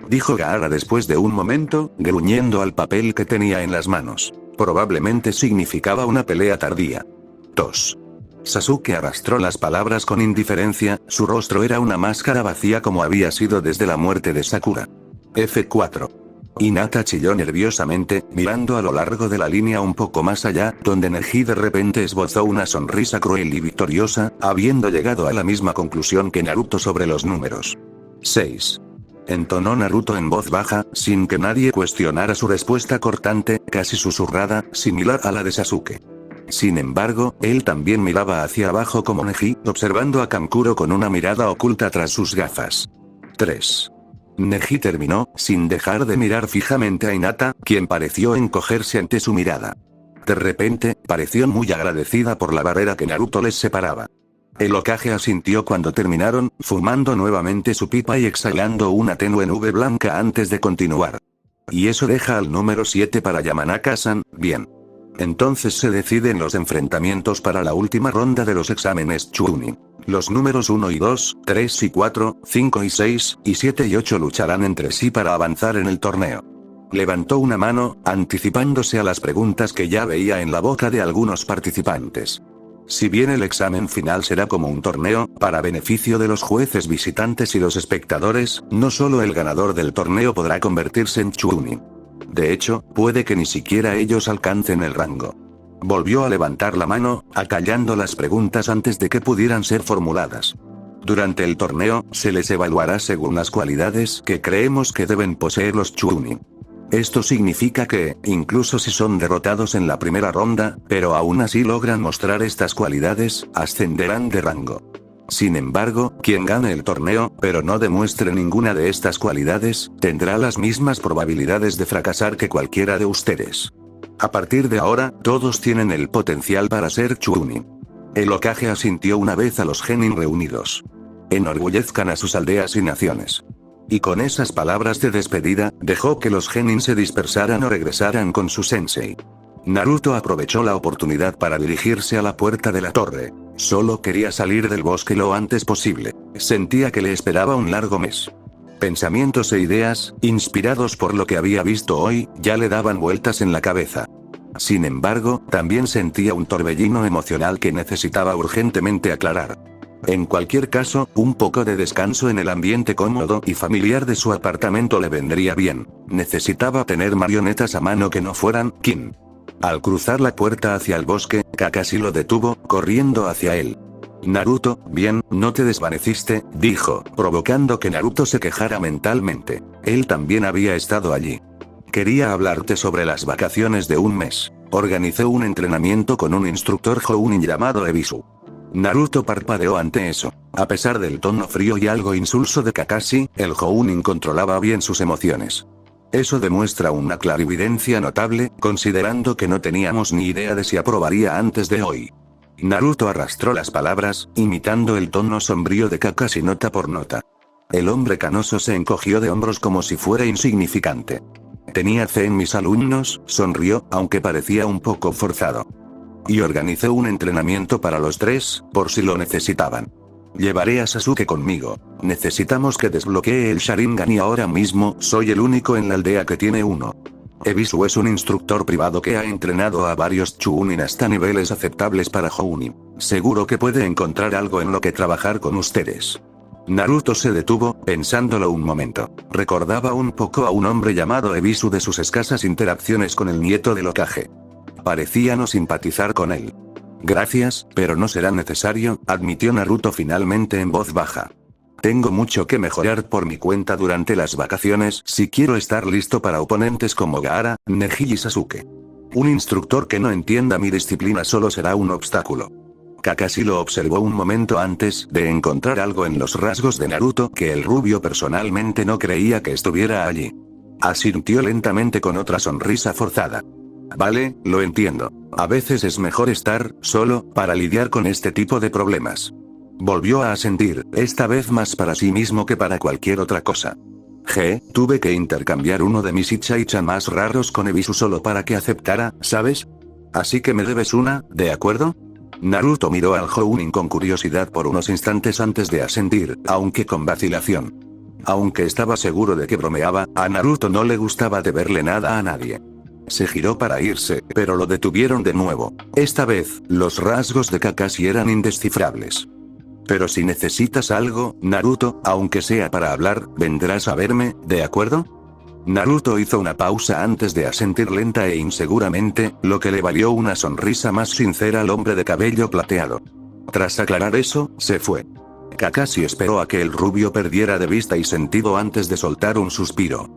Dijo Gaara después de un momento, gruñendo al papel que tenía en las manos. Probablemente significaba una pelea tardía. 2. Sasuke arrastró las palabras con indiferencia, su rostro era una máscara vacía como había sido desde la muerte de Sakura. F4. Hinata chilló nerviosamente, mirando a lo largo de la línea un poco más allá, donde Neji de repente esbozó una sonrisa cruel y victoriosa, habiendo llegado a la misma conclusión que Naruto sobre los números. 6. Entonó Naruto en voz baja, sin que nadie cuestionara su respuesta cortante, casi susurrada, similar a la de Sasuke. Sin embargo, él también miraba hacia abajo como Neji, observando a Kankuro con una mirada oculta tras sus gafas. 3. Neji terminó, sin dejar de mirar fijamente a Hinata, quien pareció encogerse ante su mirada. De repente, pareció muy agradecida por la barrera que Naruto les separaba. El Hokage asintió cuando terminaron, fumando nuevamente su pipa y exhalando una tenue nube blanca antes de continuar. Y eso deja al número 7 para Yamanaka-san, bien. Entonces se deciden los enfrentamientos para la última ronda de los exámenes Chunin. Los números 1 y 2, 3 y 4, 5 y 6, y 7 y 8 lucharán entre sí para avanzar en el torneo. Levantó una mano, anticipándose a las preguntas que ya veía en la boca de algunos participantes. Si bien el examen final será como un torneo, para beneficio de los jueces visitantes y los espectadores, no solo el ganador del torneo podrá convertirse en Chunin. De hecho, puede que ni siquiera ellos alcancen el rango. Volvió a levantar la mano, acallando las preguntas antes de que pudieran ser formuladas. Durante el torneo, se les evaluará según las cualidades que creemos que deben poseer los Chunin. Esto significa que, incluso si son derrotados en la primera ronda, pero aún así logran mostrar estas cualidades, ascenderán de rango. Sin embargo, quien gane el torneo, pero no demuestre ninguna de estas cualidades, tendrá las mismas probabilidades de fracasar que cualquiera de ustedes. A partir de ahora, todos tienen el potencial para ser Chunin. El Hokage asintió una vez a los genin reunidos. Enorgullezcan a sus aldeas y naciones. Y con esas palabras de despedida, dejó que los genin se dispersaran o regresaran con su sensei. Naruto aprovechó la oportunidad para dirigirse a la puerta de la torre. Solo quería salir del bosque lo antes posible. Sentía que le esperaba un largo mes. Pensamientos e ideas, inspirados por lo que había visto hoy, ya le daban vueltas en la cabeza. Sin embargo, también sentía un torbellino emocional que necesitaba urgentemente aclarar. En cualquier caso, un poco de descanso en el ambiente cómodo y familiar de su apartamento le vendría bien. Necesitaba tener marionetas a mano que no fueran Kin. Al cruzar la puerta hacia el bosque, Kakashi lo detuvo, corriendo hacia él. Naruto, bien, no te desvaneciste, dijo, provocando que Naruto se quejara mentalmente. Él también había estado allí. Quería hablarte sobre las vacaciones de un mes. Organicé un entrenamiento con un instructor Jounin llamado Ebisu. Naruto parpadeó ante eso. A pesar del tono frío y algo insulso de Kakashi, el Jounin controlaba bien sus emociones. Eso demuestra una clarividencia notable, considerando que no teníamos ni idea de si aprobaría antes de hoy. Naruto arrastró las palabras, imitando el tono sombrío de Kakashi nota por nota. El hombre canoso se encogió de hombros como si fuera insignificante. Tenía fe en mis alumnos, sonrió, aunque parecía un poco forzado. Y organicé un entrenamiento para los tres, por si lo necesitaban. Llevaré a Sasuke conmigo. Necesitamos que desbloquee el Sharingan y ahora mismo soy el único en la aldea que tiene uno. Ebisu es un instructor privado que ha entrenado a varios Chunin hasta niveles aceptables para Jounin. Seguro que puede encontrar algo en lo que trabajar con ustedes. Naruto se detuvo, pensándolo un momento. Recordaba un poco a un hombre llamado Ebisu de sus escasas interacciones con el nieto del Hokage. Parecía no simpatizar con él. Gracias, pero no será necesario, admitió Naruto finalmente en voz baja. Tengo mucho que mejorar por mi cuenta durante las vacaciones si quiero estar listo para oponentes como Gaara, Neji y Sasuke. Un instructor que no entienda mi disciplina solo será un obstáculo. Kakashi lo observó un momento antes de encontrar algo en los rasgos de Naruto que el rubio personalmente no creía que estuviera allí. Asintió lentamente con otra sonrisa forzada. Vale, lo entiendo. A veces es mejor estar solo para lidiar con este tipo de problemas. Volvió a asentir, esta vez más para sí mismo que para cualquier otra cosa. Tuve que intercambiar uno de mis Icha-Icha más raros con Ebisu solo para que aceptara, ¿sabes? Así que me debes una, ¿de acuerdo? Naruto miró al Jounin con curiosidad por unos instantes antes de asentir, aunque con vacilación. Aunque estaba seguro de que bromeaba, a Naruto no le gustaba deberle nada a nadie. Se giró para irse, pero lo detuvieron de nuevo. Esta vez, los rasgos de Kakashi eran indescifrables. Pero si necesitas algo, Naruto, aunque sea para hablar, vendrás a verme, ¿de acuerdo? Naruto hizo una pausa antes de asentir lenta e inseguramente, lo que le valió una sonrisa más sincera al hombre de cabello plateado. Tras aclarar eso, se fue. Kakashi esperó a que el rubio perdiera de vista y sentido antes de soltar un suspiro.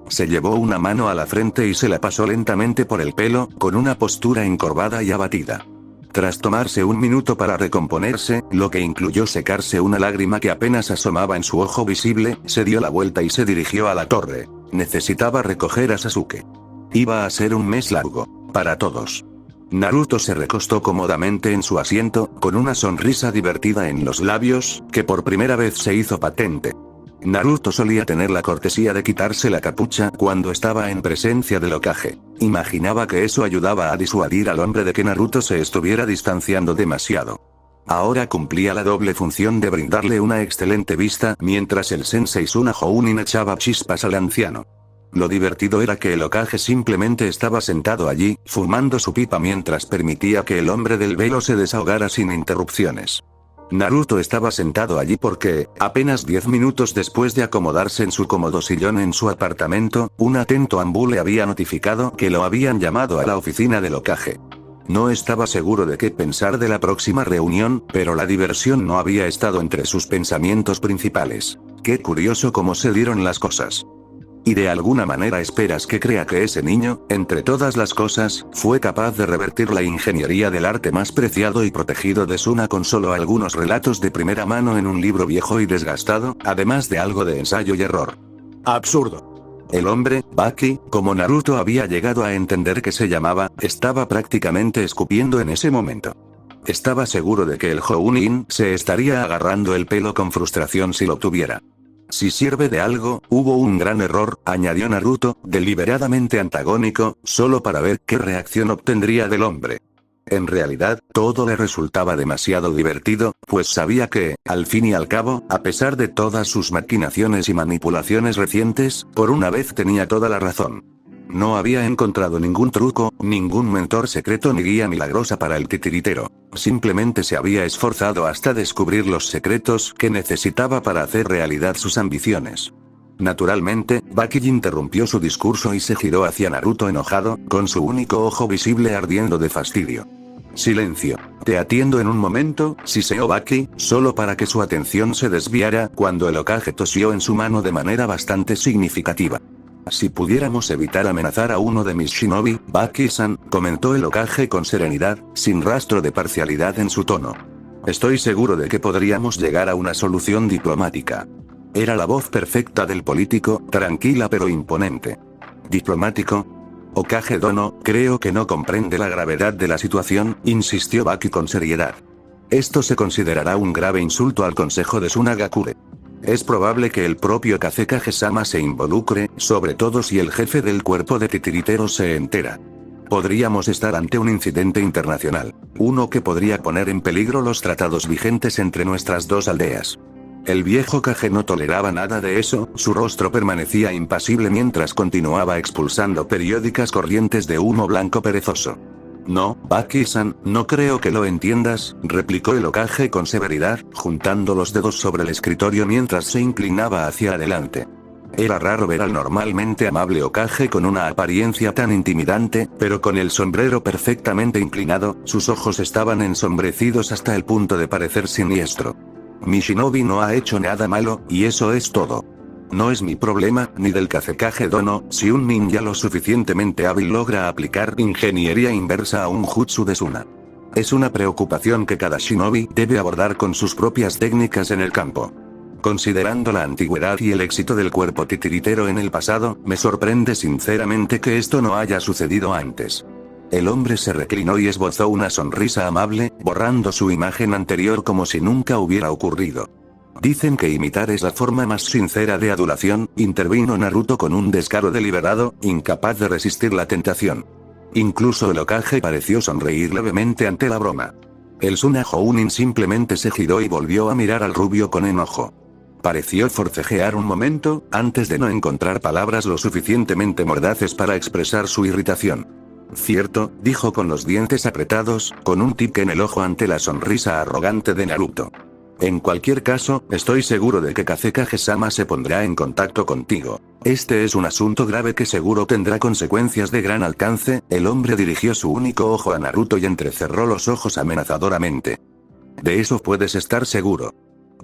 Se llevó una mano a la frente y se la pasó lentamente por el pelo, con una postura encorvada y abatida. Tras tomarse un minuto para recomponerse, lo que incluyó secarse una lágrima que apenas asomaba en su ojo visible, se dio la vuelta y se dirigió a la torre. Necesitaba recoger a Sasuke. Iba a ser un mes largo. Para todos. Naruto se recostó cómodamente en su asiento, con una sonrisa divertida en los labios, que por primera vez se hizo patente. Naruto solía tener la cortesía de quitarse la capucha cuando estaba en presencia del Hokage. Imaginaba que eso ayudaba a disuadir al hombre de que Naruto se estuviera distanciando demasiado. Ahora cumplía la doble función de brindarle una excelente vista mientras el Sensei Suna Jounin echaba chispas al anciano. Lo divertido era que el Hokage simplemente estaba sentado allí, fumando su pipa mientras permitía que el hombre del velo se desahogara sin interrupciones. Naruto estaba sentado allí porque, apenas 10 minutos después de acomodarse en su cómodo sillón en su apartamento, un atento ambú le había notificado que lo habían llamado a la oficina del Hokage. No estaba seguro de qué pensar de la próxima reunión, pero la diversión no había estado entre sus pensamientos principales. Qué curioso cómo se dieron las cosas. Y de alguna manera esperas que crea que ese niño, entre todas las cosas, fue capaz de revertir la ingeniería del arte más preciado y protegido de Suna con solo algunos relatos de primera mano en un libro viejo y desgastado, además de algo de ensayo y error. Absurdo. El hombre, Baki, como Naruto había llegado a entender que se llamaba, estaba prácticamente escupiendo en ese momento. Estaba seguro de que el Jounin se estaría agarrando el pelo con frustración si lo tuviera. Si sirve de algo, hubo un gran error, añadió Naruto, deliberadamente antagónico, solo para ver qué reacción obtendría del hombre. En realidad, todo le resultaba demasiado divertido, pues sabía que, al fin y al cabo, a pesar de todas sus maquinaciones y manipulaciones recientes, por una vez tenía toda la razón. No había encontrado ningún truco, ningún mentor secreto ni guía milagrosa para el titiritero. Simplemente se había esforzado hasta descubrir los secretos que necesitaba para hacer realidad sus ambiciones. Naturalmente, Baki interrumpió su discurso y se giró hacia Naruto enojado, con su único ojo visible ardiendo de fastidio. Silencio. Te atiendo en un momento, siseó Baki, solo para que su atención se desviara cuando el Hokage tosió en su mano de manera bastante significativa. Si pudiéramos evitar amenazar a uno de mis shinobi, Baki-san, comentó el Hokage con serenidad, sin rastro de parcialidad en su tono. Estoy seguro de que podríamos llegar a una solución diplomática. Era la voz perfecta del político, tranquila pero imponente. ¿Diplomático? Hokage Dono, creo que no comprende la gravedad de la situación, insistió Baki con seriedad. Esto se considerará un grave insulto al consejo de Tsunagakure. Es probable que el propio Kazekage-sama se involucre, sobre todo si el jefe del cuerpo de titiriteros se entera. Podríamos estar ante un incidente internacional. Uno que podría poner en peligro los tratados vigentes entre nuestras dos aldeas. El viejo Kage no toleraba nada de eso, su rostro permanecía impasible mientras continuaba expulsando periódicas corrientes de humo blanco perezoso. No, Baki-san, no creo que lo entiendas, replicó el Hokage con severidad, juntando los dedos sobre el escritorio mientras se inclinaba hacia adelante. Era raro ver al normalmente amable Hokage con una apariencia tan intimidante, pero con el sombrero perfectamente inclinado, sus ojos estaban ensombrecidos hasta el punto de parecer siniestro. Mi shinobi no ha hecho nada malo, y eso es todo. No es mi problema, ni del Kazekage Dono, si un ninja lo suficientemente hábil logra aplicar ingeniería inversa a un jutsu de Suna. Es una preocupación que cada shinobi debe abordar con sus propias técnicas en el campo. Considerando la antigüedad y el éxito del cuerpo titiritero en el pasado, me sorprende sinceramente que esto no haya sucedido antes. El hombre se reclinó y esbozó una sonrisa amable, borrando su imagen anterior como si nunca hubiera ocurrido. Dicen que imitar es la forma más sincera de adulación, intervino Naruto con un descaro deliberado, incapaz de resistir la tentación. Incluso el Hokage pareció sonreír levemente ante la broma. El Suna Jounin simplemente se giró y volvió a mirar al rubio con enojo. Pareció forcejear un momento, antes de no encontrar palabras lo suficientemente mordaces para expresar su irritación. Cierto, dijo con los dientes apretados, con un tic en el ojo ante la sonrisa arrogante de Naruto. En cualquier caso, estoy seguro de que Kazekage-sama se pondrá en contacto contigo. Este es un asunto grave que seguro tendrá consecuencias de gran alcance. El hombre dirigió su único ojo a Naruto y entrecerró los ojos amenazadoramente. De eso puedes estar seguro.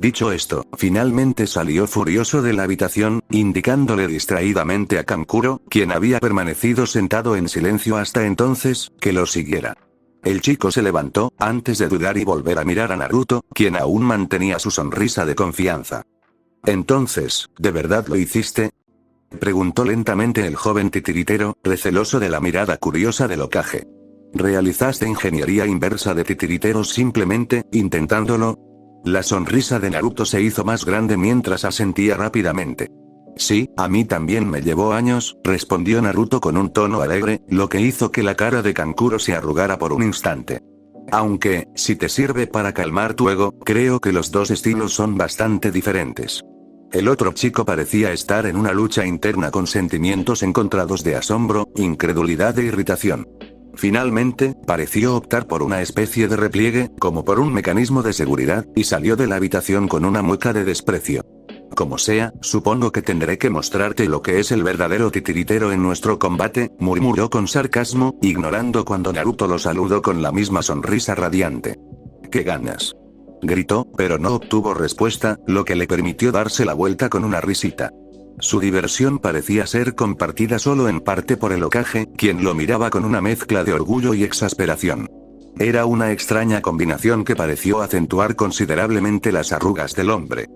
Dicho esto, finalmente salió furioso de la habitación, indicándole distraídamente a Kankuro, quien había permanecido sentado en silencio hasta entonces, que lo siguiera. El chico se levantó, antes de dudar y volver a mirar a Naruto, quien aún mantenía su sonrisa de confianza. «Entonces, ¿de verdad lo hiciste?», preguntó lentamente el joven titiritero, receloso de la mirada curiosa del Hokage. «¿Realizaste ingeniería inversa de titiriteros simplemente, intentándolo?». La sonrisa de Naruto se hizo más grande mientras asentía rápidamente. «Sí, a mí también me llevó años», respondió Naruto con un tono alegre, lo que hizo que la cara de Kankuro se arrugara por un instante. «Aunque, si te sirve para calmar tu ego, creo que los dos estilos son bastante diferentes». El otro chico parecía estar en una lucha interna con sentimientos encontrados de asombro, incredulidad e irritación. Finalmente, pareció optar por una especie de repliegue, como por un mecanismo de seguridad, y salió de la habitación con una mueca de desprecio. «Como sea, supongo que tendré que mostrarte lo que es el verdadero titiritero en nuestro combate», murmuró con sarcasmo, ignorando cuando Naruto lo saludó con la misma sonrisa radiante. «¿Qué ganas?», gritó, pero no obtuvo respuesta, lo que le permitió darse la vuelta con una risita. Su diversión parecía ser compartida solo en parte por el Hokage, quien lo miraba con una mezcla de orgullo y exasperación. Era una extraña combinación que pareció acentuar considerablemente las arrugas del hombre.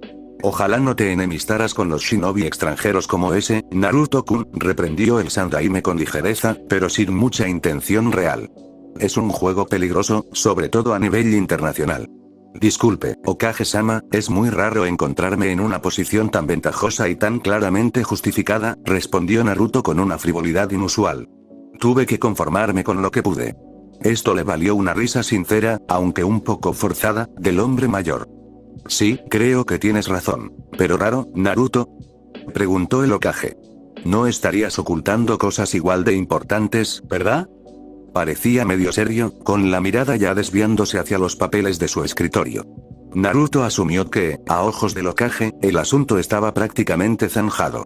«Ojalá no te enemistaras con los shinobi extranjeros como ese, Naruto-kun», reprendió el Sandaime con ligereza, pero sin mucha intención real. «Es un juego peligroso, sobre todo a nivel internacional». «Disculpe, Hokage-sama, es muy raro encontrarme en una posición tan ventajosa y tan claramente justificada», respondió Naruto con una frivolidad inusual. «Tuve que conformarme con lo que pude». Esto le valió una risa sincera, aunque un poco forzada, del hombre mayor. «Sí, creo que tienes razón. Pero raro, Naruto», preguntó el Hokage. «No estarías ocultando cosas igual de importantes, ¿verdad?». Parecía medio serio, con la mirada ya desviándose hacia los papeles de su escritorio. Naruto asumió que, a ojos del Hokage, el asunto estaba prácticamente zanjado.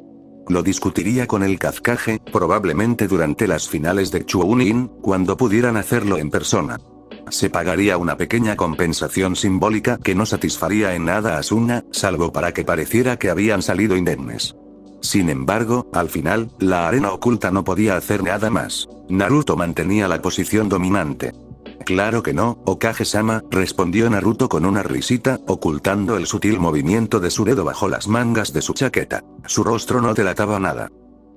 Lo discutiría con el Kazekage, probablemente durante las finales de Chunin, cuando pudieran hacerlo en persona. Se pagaría una pequeña compensación simbólica que no satisfaría en nada a Suna, salvo para que pareciera que habían salido indemnes. Sin embargo, al final, la arena oculta no podía hacer nada más. Naruto mantenía la posición dominante. «Claro que no, Hokage-sama», respondió Naruto con una risita, ocultando el sutil movimiento de su dedo bajo las mangas de su chaqueta. Su rostro no delataba nada.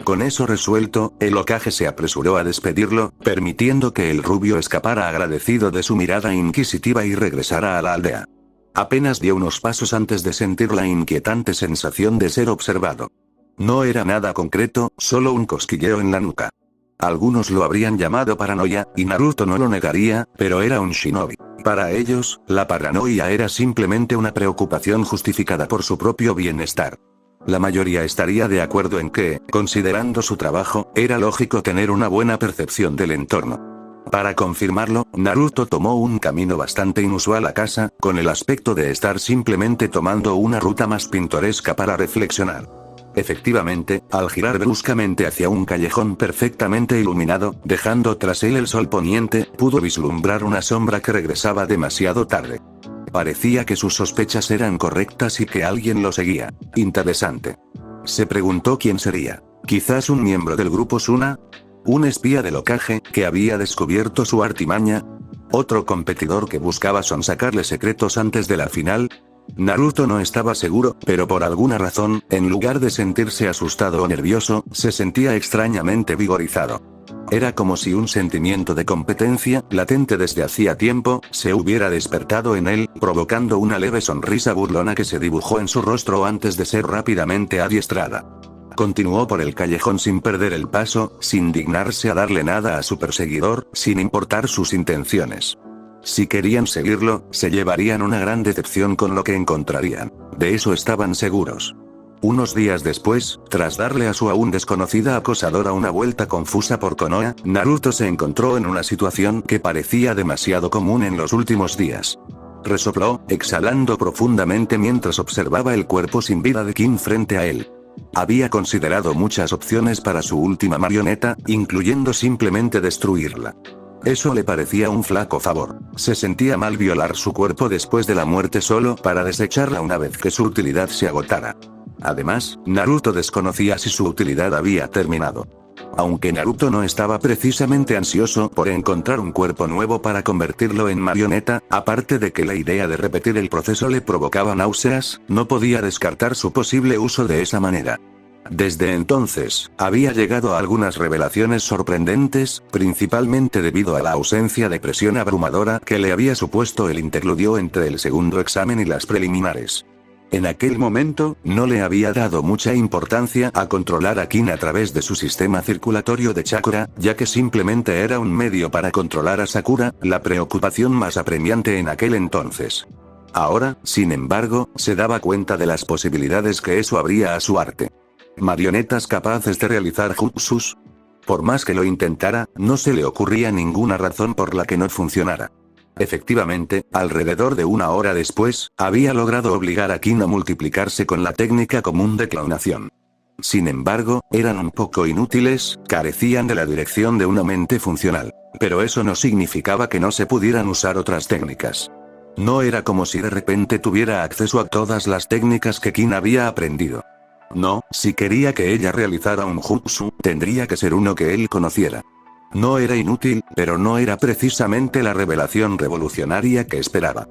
Con eso resuelto, el Hokage se apresuró a despedirlo, permitiendo que el rubio escapara agradecido de su mirada inquisitiva y regresara a la aldea. Apenas dio unos pasos antes de sentir la inquietante sensación de ser observado. No era nada concreto, solo un cosquilleo en la nuca. Algunos lo habrían llamado paranoia, y Naruto no lo negaría, pero era un shinobi. Para ellos, la paranoia era simplemente una preocupación justificada por su propio bienestar. La mayoría estaría de acuerdo en que, considerando su trabajo, era lógico tener una buena percepción del entorno. Para confirmarlo, Naruto tomó un camino bastante inusual a casa, con el aspecto de estar simplemente tomando una ruta más pintoresca para reflexionar. Efectivamente, al girar bruscamente hacia un callejón perfectamente iluminado, dejando tras él el sol poniente, pudo vislumbrar una sombra que regresaba demasiado tarde. Parecía que sus sospechas eran correctas y que alguien lo seguía. Interesante. Se preguntó quién sería. ¿Quizás un miembro del grupo Suna? ¿Un espía del Hokage, que había descubierto su artimaña? ¿Otro competidor que buscaba sonsacarle secretos antes de la final? Naruto no estaba seguro, pero por alguna razón, en lugar de sentirse asustado o nervioso, se sentía extrañamente vigorizado. Era como si un sentimiento de competencia, latente desde hacía tiempo, se hubiera despertado en él, provocando una leve sonrisa burlona que se dibujó en su rostro antes de ser rápidamente adiestrada. Continuó por el callejón sin perder el paso, sin dignarse a darle nada a su perseguidor, sin importar sus intenciones. Si querían seguirlo, se llevarían una gran decepción con lo que encontrarían. De eso estaban seguros. Unos días después, tras darle a su aún desconocida acosadora una vuelta confusa por Konoha, Naruto se encontró en una situación que parecía demasiado común en los últimos días. Resopló, exhalando profundamente mientras observaba el cuerpo sin vida de Kin frente a él. Había considerado muchas opciones para su última marioneta, incluyendo simplemente destruirla. Eso le parecía un flaco favor. Se sentía mal violar su cuerpo después de la muerte solo para desecharla una vez que su utilidad se agotara. Además, Naruto desconocía si su utilidad había terminado. Aunque Naruto no estaba precisamente ansioso por encontrar un cuerpo nuevo para convertirlo en marioneta, aparte de que la idea de repetir el proceso le provocaba náuseas, no podía descartar su posible uso de esa manera. Desde entonces, había llegado a algunas revelaciones sorprendentes, principalmente debido a la ausencia de presión abrumadora que le había supuesto el interludio entre el segundo examen y las preliminares. En aquel momento, no le había dado mucha importancia a controlar a Kin a través de su sistema circulatorio de chakra, ya que simplemente era un medio para controlar a Sakura, la preocupación más apremiante en aquel entonces. Ahora, sin embargo, se daba cuenta de las posibilidades que eso abría a su arte. ¿Marionetas capaces de realizar jutsus? Por más que lo intentara, no se le ocurría ninguna razón por la que no funcionara. Efectivamente, alrededor de una hora después, había logrado obligar a Kin a multiplicarse con la técnica común de clonación. Sin embargo, eran un poco inútiles, carecían de la dirección de una mente funcional. Pero eso no significaba que no se pudieran usar otras técnicas. No era como si de repente tuviera acceso a todas las técnicas que Kin había aprendido. No, si quería que ella realizara un jutsu, tendría que ser uno que él conociera. No era inútil, pero no era precisamente la revelación revolucionaria que esperaba.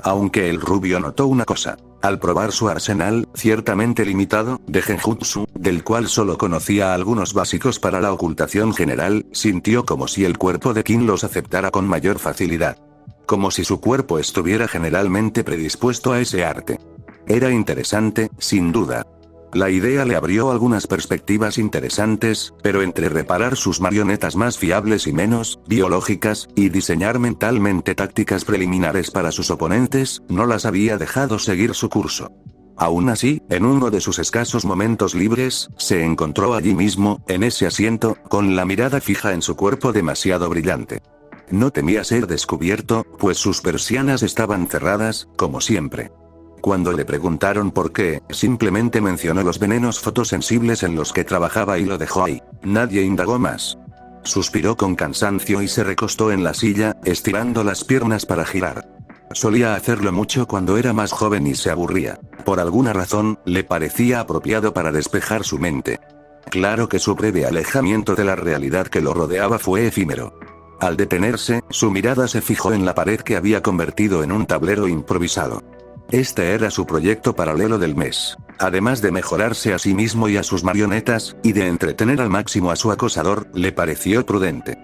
Aunque el rubio notó una cosa. Al probar su arsenal, ciertamente limitado, de genjutsu, del cual solo conocía algunos básicos para la ocultación general, sintió como si el cuerpo de Kin los aceptara con mayor facilidad. Como si su cuerpo estuviera generalmente predispuesto a ese arte. Era interesante, sin duda. La idea le abrió algunas perspectivas interesantes, pero entre reparar sus marionetas más fiables y menos biológicas, y diseñar mentalmente tácticas preliminares para sus oponentes, no las había dejado seguir su curso. Aún así, en uno de sus escasos momentos libres, se encontró allí mismo, en ese asiento, con la mirada fija en su cuerpo demasiado brillante. No temía ser descubierto, pues sus persianas estaban cerradas, como siempre. Cuando le preguntaron por qué, simplemente mencionó los venenos fotosensibles en los que trabajaba y lo dejó ahí. Nadie indagó más. Suspiró con cansancio y se recostó en la silla, estirando las piernas para girar. Solía hacerlo mucho cuando era más joven y se aburría. Por alguna razón, le parecía apropiado para despejar su mente. Claro que su breve alejamiento de la realidad que lo rodeaba fue efímero. Al detenerse, su mirada se fijó en la pared que había convertido en un tablero improvisado. Este era su proyecto paralelo del mes. Además de mejorarse a sí mismo y a sus marionetas, y de entretener al máximo a su acosador, le pareció prudente.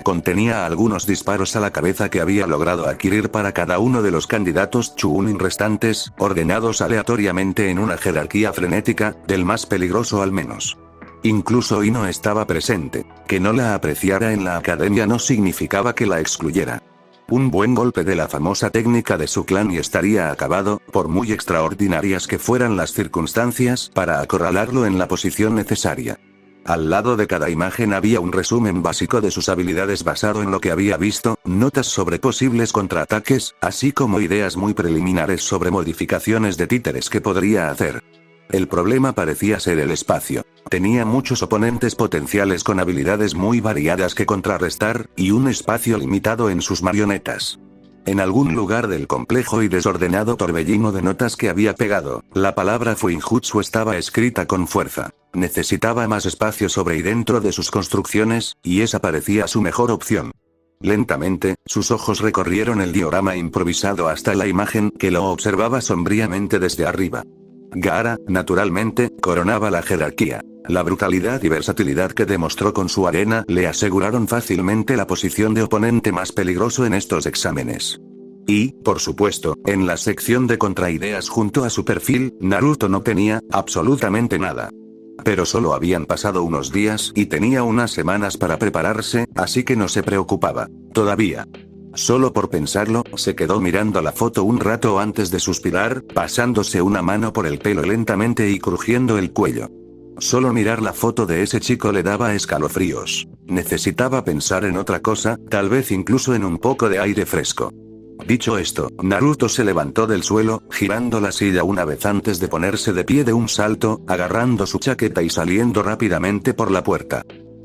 Contenía algunos disparos a la cabeza que había logrado adquirir para cada uno de los candidatos Chunin restantes, ordenados aleatoriamente en una jerarquía frenética, del más peligroso al menos. Incluso Ino estaba presente. Que no la apreciara en la academia no significaba que la excluyera. Un buen golpe de la famosa técnica de su clan y estaría acabado, por muy extraordinarias que fueran las circunstancias, para acorralarlo en la posición necesaria. Al lado de cada imagen había un resumen básico de sus habilidades basado en lo que había visto, notas sobre posibles contraataques, así como ideas muy preliminares sobre modificaciones de títeres que podría hacer. El problema parecía ser el espacio. Tenía muchos oponentes potenciales con habilidades muy variadas que contrarrestar, y un espacio limitado en sus marionetas. En algún lugar del complejo y desordenado torbellino de notas que había pegado, la palabra Fuinjutsu estaba escrita con fuerza. Necesitaba más espacio sobre y dentro de sus construcciones, y esa parecía su mejor opción. Lentamente, sus ojos recorrieron el diorama improvisado hasta la imagen que lo observaba sombríamente desde arriba. Gaara, naturalmente, coronaba la jerarquía. La brutalidad y versatilidad que demostró con su arena le aseguraron fácilmente la posición de oponente más peligroso en estos exámenes. Y, por supuesto, en la sección de contraideas junto a su perfil, Naruto no tenía absolutamente nada. Pero solo habían pasado unos días y tenía unas semanas para prepararse, así que no se preocupaba. Todavía. Solo por pensarlo, se quedó mirando la foto un rato antes de suspirar, pasándose una mano por el pelo lentamente y crujiendo el cuello. Solo mirar la foto de ese chico le daba escalofríos. Necesitaba pensar en otra cosa, tal vez incluso en un poco de aire fresco. Dicho esto, Naruto se levantó del suelo, girando la silla una vez antes de ponerse de pie de un salto, agarrando su chaqueta y saliendo rápidamente por la puerta.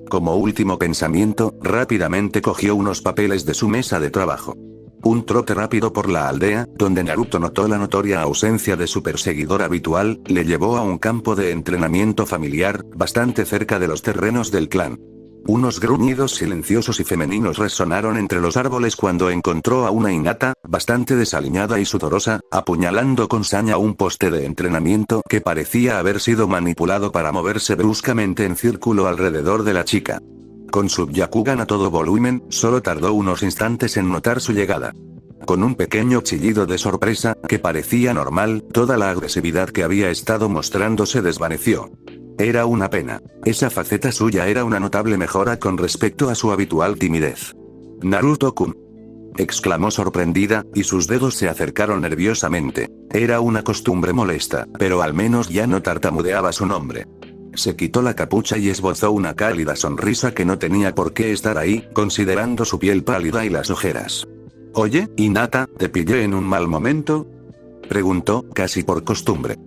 Como último pensamiento, rápidamente cogió unos papeles de su mesa de trabajo. Un trote rápido por la aldea, donde Naruto notó la notoria ausencia de su perseguidor habitual, le llevó a un campo de entrenamiento familiar, bastante cerca de los terrenos del clan. Unos gruñidos silenciosos y femeninos resonaron entre los árboles cuando encontró a una Hinata, bastante desaliñada y sudorosa, apuñalando con saña un poste de entrenamiento que parecía haber sido manipulado para moverse bruscamente en círculo alrededor de la chica. Con su Byakugan a todo volumen, solo tardó unos instantes en notar su llegada. Con un pequeño chillido de sorpresa, que parecía normal, toda la agresividad que había estado mostrando se desvaneció. Era una pena. Esa faceta suya era una notable mejora con respecto a su habitual timidez. «Naruto-kun», exclamó sorprendida, y sus dedos se acercaron nerviosamente. Era una costumbre molesta, pero al menos ya no tartamudeaba su nombre. Se quitó la capucha y esbozó una cálida sonrisa que no tenía por qué estar ahí, considerando su piel pálida y las ojeras. «Oye, Hinata, ¿te pillé en un mal momento?», preguntó, casi por costumbre.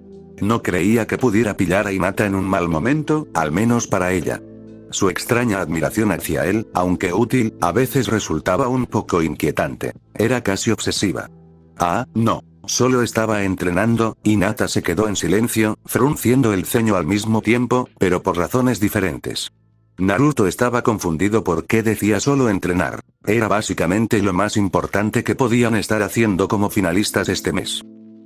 No creía que pudiera pillar a Hinata en un mal momento, al menos para ella. Su extraña admiración hacia él, aunque útil, a veces resultaba un poco inquietante. Era casi obsesiva. «Ah, no. Solo estaba entrenando». Hinata se quedó en silencio, frunciendo el ceño al mismo tiempo, pero por razones diferentes. Naruto estaba confundido por qué decía solo entrenar. Era básicamente lo más importante que podían estar haciendo como finalistas este mes.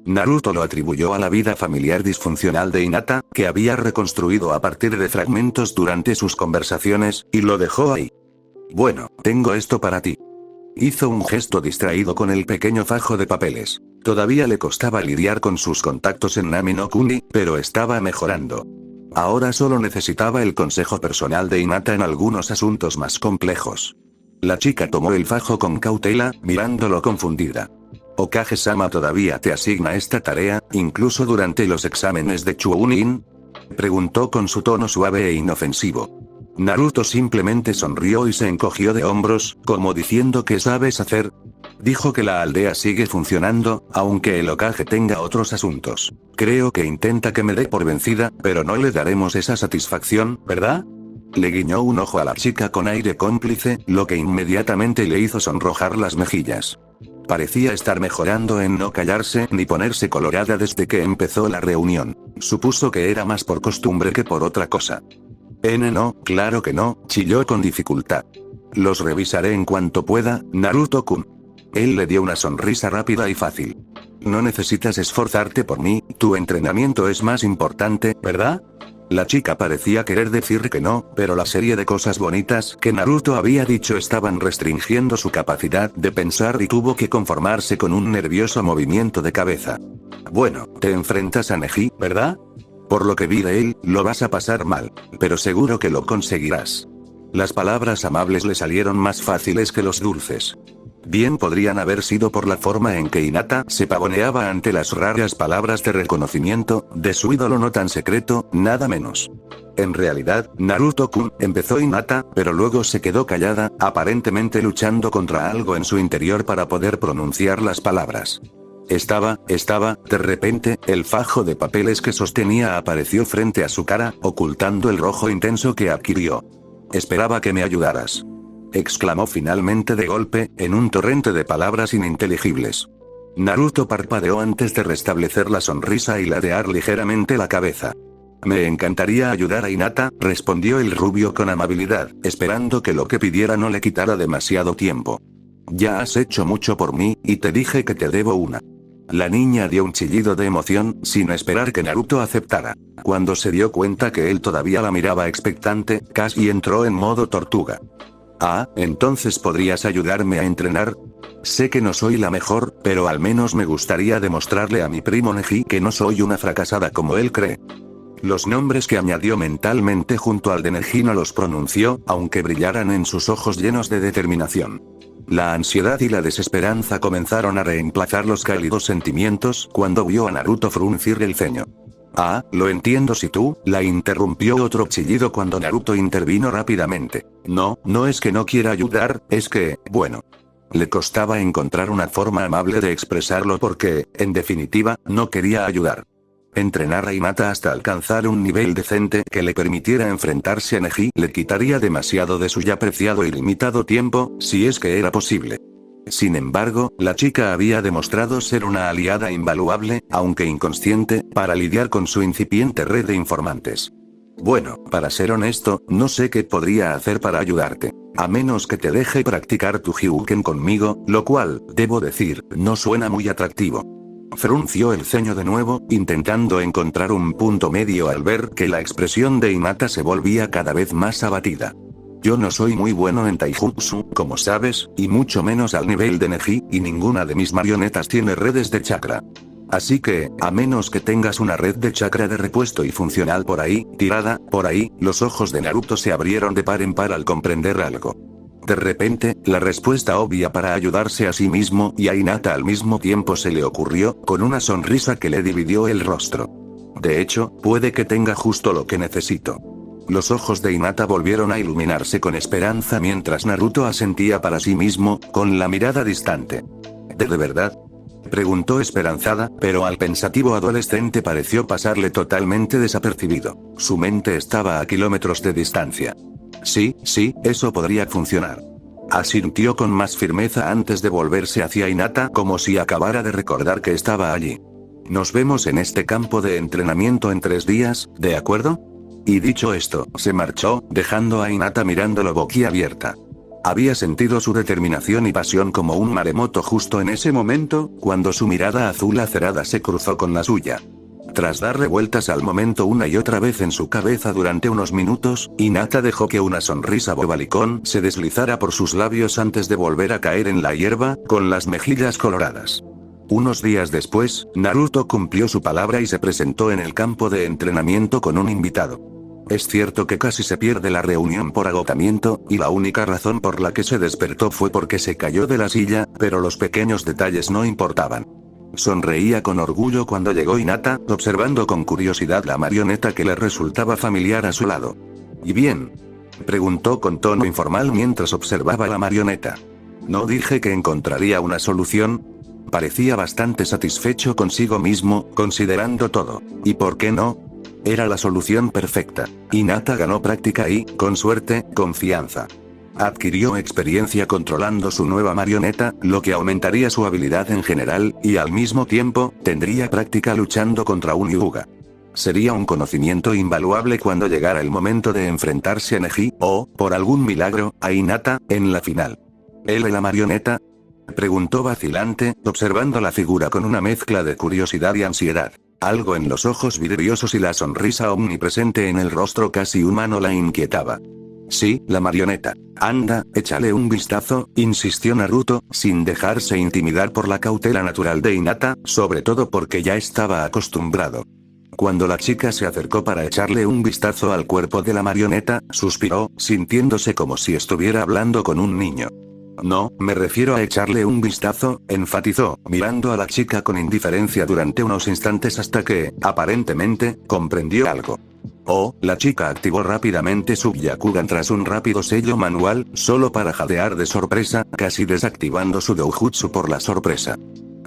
Naruto lo atribuyó a la vida familiar disfuncional de Hinata, que había reconstruido a partir de fragmentos durante sus conversaciones, y lo dejó ahí. «Bueno, tengo esto para ti». Hizo un gesto distraído con el pequeño fajo de papeles. Todavía le costaba lidiar con sus contactos en Nami no Kuni, pero estaba mejorando. Ahora solo necesitaba el consejo personal de Hinata en algunos asuntos más complejos. La chica tomó el fajo con cautela, mirándolo confundida. «¿Hokage-sama todavía te asigna esta tarea, incluso durante los exámenes de Chunin?», preguntó con su tono suave e inofensivo. Naruto simplemente sonrió y se encogió de hombros, como diciendo «¿Qué sabes hacer?». Dijo que la aldea sigue funcionando, aunque el Hokage tenga otros asuntos. Creo que intenta que me dé por vencida, pero no le daremos esa satisfacción, ¿verdad? Le guiñó un ojo a la chica con aire cómplice, lo que inmediatamente le hizo sonrojar las mejillas. Parecía estar mejorando en no callarse ni ponerse colorada desde que empezó la reunión. Supuso que era más por costumbre que por otra cosa. No, claro que no», chilló con dificultad. «Los revisaré en cuanto pueda, Naruto-kun». Él le dio una sonrisa rápida y fácil. «No necesitas esforzarte por mí, tu entrenamiento es más importante, ¿verdad?». La chica parecía querer decir que no, pero la serie de cosas bonitas que Naruto había dicho estaban restringiendo su capacidad de pensar y tuvo que conformarse con un nervioso movimiento de cabeza. «Bueno, te enfrentas a Neji, ¿verdad? Por lo que vi de él, lo vas a pasar mal, pero seguro que lo conseguirás». Las palabras amables le salieron más fáciles que los dulces. Bien podrían haber sido por la forma en que Hinata se pavoneaba ante las raras palabras de reconocimiento de su ídolo no tan secreto, nada menos. En realidad, Naruto-kun, empezó Hinata, pero luego se quedó callada, aparentemente luchando contra algo en su interior para poder pronunciar las palabras. De repente, el fajo de papeles que sostenía apareció frente a su cara, ocultando el rojo intenso que adquirió. Esperaba que me ayudaras. Exclamó finalmente de golpe, en un torrente de palabras ininteligibles. Naruto parpadeó antes de restablecer la sonrisa y ladear ligeramente la cabeza. Me encantaría ayudar a Hinata, respondió el rubio con amabilidad, esperando que lo que pidiera no le quitara demasiado tiempo. Ya has hecho mucho por mí, y te dije que te debo una. La niña dio un chillido de emoción, sin esperar que Naruto aceptara. Cuando se dio cuenta que él todavía la miraba expectante, casi entró en modo tortuga. Ah, entonces podrías ayudarme a entrenar. Sé que no soy la mejor, pero al menos me gustaría demostrarle a mi primo Neji que no soy una fracasada como él cree. Los nombres que añadió mentalmente junto al de Neji no los pronunció, aunque brillaran en sus ojos llenos de determinación. La ansiedad y la desesperanza comenzaron a reemplazar los cálidos sentimientos cuando vio a Naruto fruncir el ceño. Ah, lo entiendo si tú, la interrumpió otro chillido cuando Naruto intervino rápidamente. No, no es que no quiera ayudar, es que, bueno. Le costaba encontrar una forma amable de expresarlo porque, en definitiva, no quería ayudar. Entrenar a Hinata hasta alcanzar un nivel decente que le permitiera enfrentarse a Neji le quitaría demasiado de su ya preciado y limitado tiempo, si es que era posible. Sin embargo, la chica había demostrado ser una aliada invaluable, aunque inconsciente, para lidiar con su incipiente red de informantes. Bueno, para ser honesto, no sé qué podría hacer para ayudarte. A menos que te deje practicar tu Hyuuken conmigo, lo cual, debo decir, no suena muy atractivo. Frunció el ceño de nuevo, intentando encontrar un punto medio al ver que la expresión de Hinata se volvía cada vez más abatida. Yo no soy muy bueno en taijutsu, como sabes, y mucho menos al nivel de Neji, y ninguna de mis marionetas tiene redes de chakra. Así que, a menos que tengas una red de chakra de repuesto y funcional por ahí, tirada, por ahí, los ojos de Naruto se abrieron de par en par al comprender algo. De repente, la respuesta obvia para ayudarse a sí mismo y a Hinata al mismo tiempo se le ocurrió, con una sonrisa que le dividió el rostro. De hecho, puede que tenga justo lo que necesito. Los ojos de Hinata volvieron a iluminarse con esperanza mientras Naruto asentía para sí mismo, con la mirada distante. ¿De verdad?, preguntó esperanzada, pero al pensativo adolescente pareció pasarle totalmente desapercibido. Su mente estaba a kilómetros de distancia. Sí, eso podría funcionar. Asintió con más firmeza antes de volverse hacia Hinata como si acabara de recordar que estaba allí. Nos vemos en este campo de entrenamiento en 3 días, ¿de acuerdo? Y dicho esto, se marchó, dejando a Hinata mirándolo boquiabierta. Había sentido su determinación y pasión como un maremoto justo en ese momento, cuando su mirada azul acerada se cruzó con la suya. Tras darle vueltas al momento una y otra vez en su cabeza durante unos minutos, Hinata dejó que una sonrisa bobalicón se deslizara por sus labios antes de volver a caer en la hierba, con las mejillas coloradas. Unos días después, Naruto cumplió su palabra y se presentó en el campo de entrenamiento con un invitado. Es cierto que casi se pierde la reunión por agotamiento, y la única razón por la que se despertó fue porque se cayó de la silla, pero los pequeños detalles no importaban. Sonreía con orgullo cuando llegó Hinata, observando con curiosidad la marioneta que le resultaba familiar a su lado. ¿Y bien?, preguntó con tono informal mientras observaba la marioneta. ¿No dije que encontraría una solución? Parecía bastante satisfecho consigo mismo, considerando todo. ¿Y por qué no? Era la solución perfecta. Hinata ganó práctica y, con suerte, confianza. Adquirió experiencia controlando su nueva marioneta, lo que aumentaría su habilidad en general, y al mismo tiempo, tendría práctica luchando contra un Hyuga. Sería un conocimiento invaluable cuando llegara el momento de enfrentarse a Neji, o, por algún milagro, a Hinata, en la final. ¿Él y la marioneta?, preguntó vacilante, observando la figura con una mezcla de curiosidad y ansiedad. Algo en los ojos vidriosos y la sonrisa omnipresente en el rostro casi humano la inquietaba. Sí, la marioneta. Anda, échale un vistazo, insistió Naruto, sin dejarse intimidar por la cautela natural de Hinata, sobre todo porque ya estaba acostumbrado. Cuando la chica se acercó para echarle un vistazo al cuerpo de la marioneta, suspiró, sintiéndose como si estuviera hablando con un niño. No, me refiero a echarle un vistazo, enfatizó, mirando a la chica con indiferencia durante unos instantes hasta que, aparentemente, comprendió algo. Oh, la chica activó rápidamente su Byakugan tras un rápido sello manual, solo para jadear de sorpresa, casi desactivando su doujutsu por la sorpresa.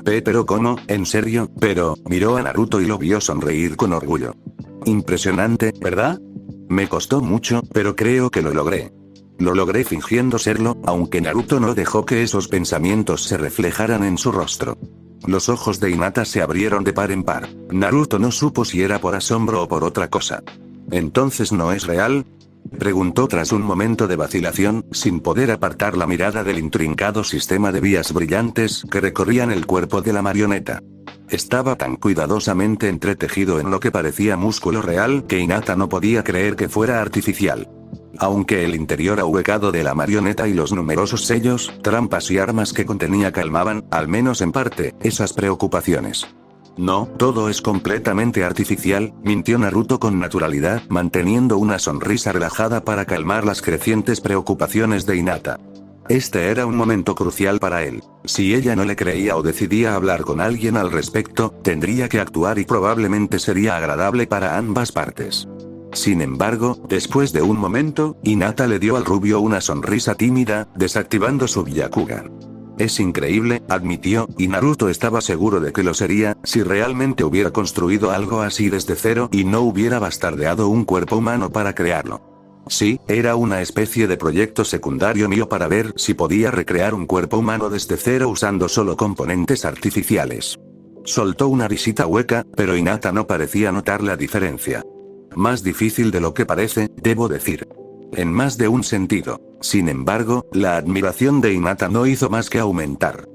Pero ¿cómo? ¿En serio? Pero, miró a Naruto y lo vio sonreír con orgullo. Impresionante, ¿verdad? Me costó mucho, pero creo que lo logré. Lo logré fingiendo serlo, aunque Naruto no dejó que esos pensamientos se reflejaran en su rostro. Los ojos de Hinata se abrieron de par en par. Naruto no supo si era por asombro o por otra cosa. ¿Entonces no es real? Preguntó tras un momento de vacilación, sin poder apartar la mirada del intrincado sistema de vías brillantes que recorrían el cuerpo de la marioneta. Estaba tan cuidadosamente entretejido en lo que parecía músculo real que Hinata no podía creer que fuera artificial. Aunque el interior ahuecado de la marioneta y los numerosos sellos, trampas y armas que contenía calmaban, al menos en parte, esas preocupaciones. No, todo es completamente artificial, mintió Naruto con naturalidad, manteniendo una sonrisa relajada para calmar las crecientes preocupaciones de Hinata. Este era un momento crucial para él. Si ella no le creía o decidía hablar con alguien al respecto, tendría que actuar y probablemente sería agradable para ambas partes. Sin embargo, después de un momento, Hinata le dio al rubio una sonrisa tímida, desactivando su Byakugan. Es increíble, admitió, y Naruto estaba seguro de que lo sería, si realmente hubiera construido algo así desde cero y no hubiera bastardeado un cuerpo humano para crearlo. Sí, era una especie de proyecto secundario mío para ver si podía recrear un cuerpo humano desde cero usando solo componentes artificiales. Soltó una risita hueca, pero Hinata no parecía notar la diferencia. Más difícil de lo que parece, debo decir. En más de un sentido. Sin embargo, la admiración de Hinata no hizo más que aumentar.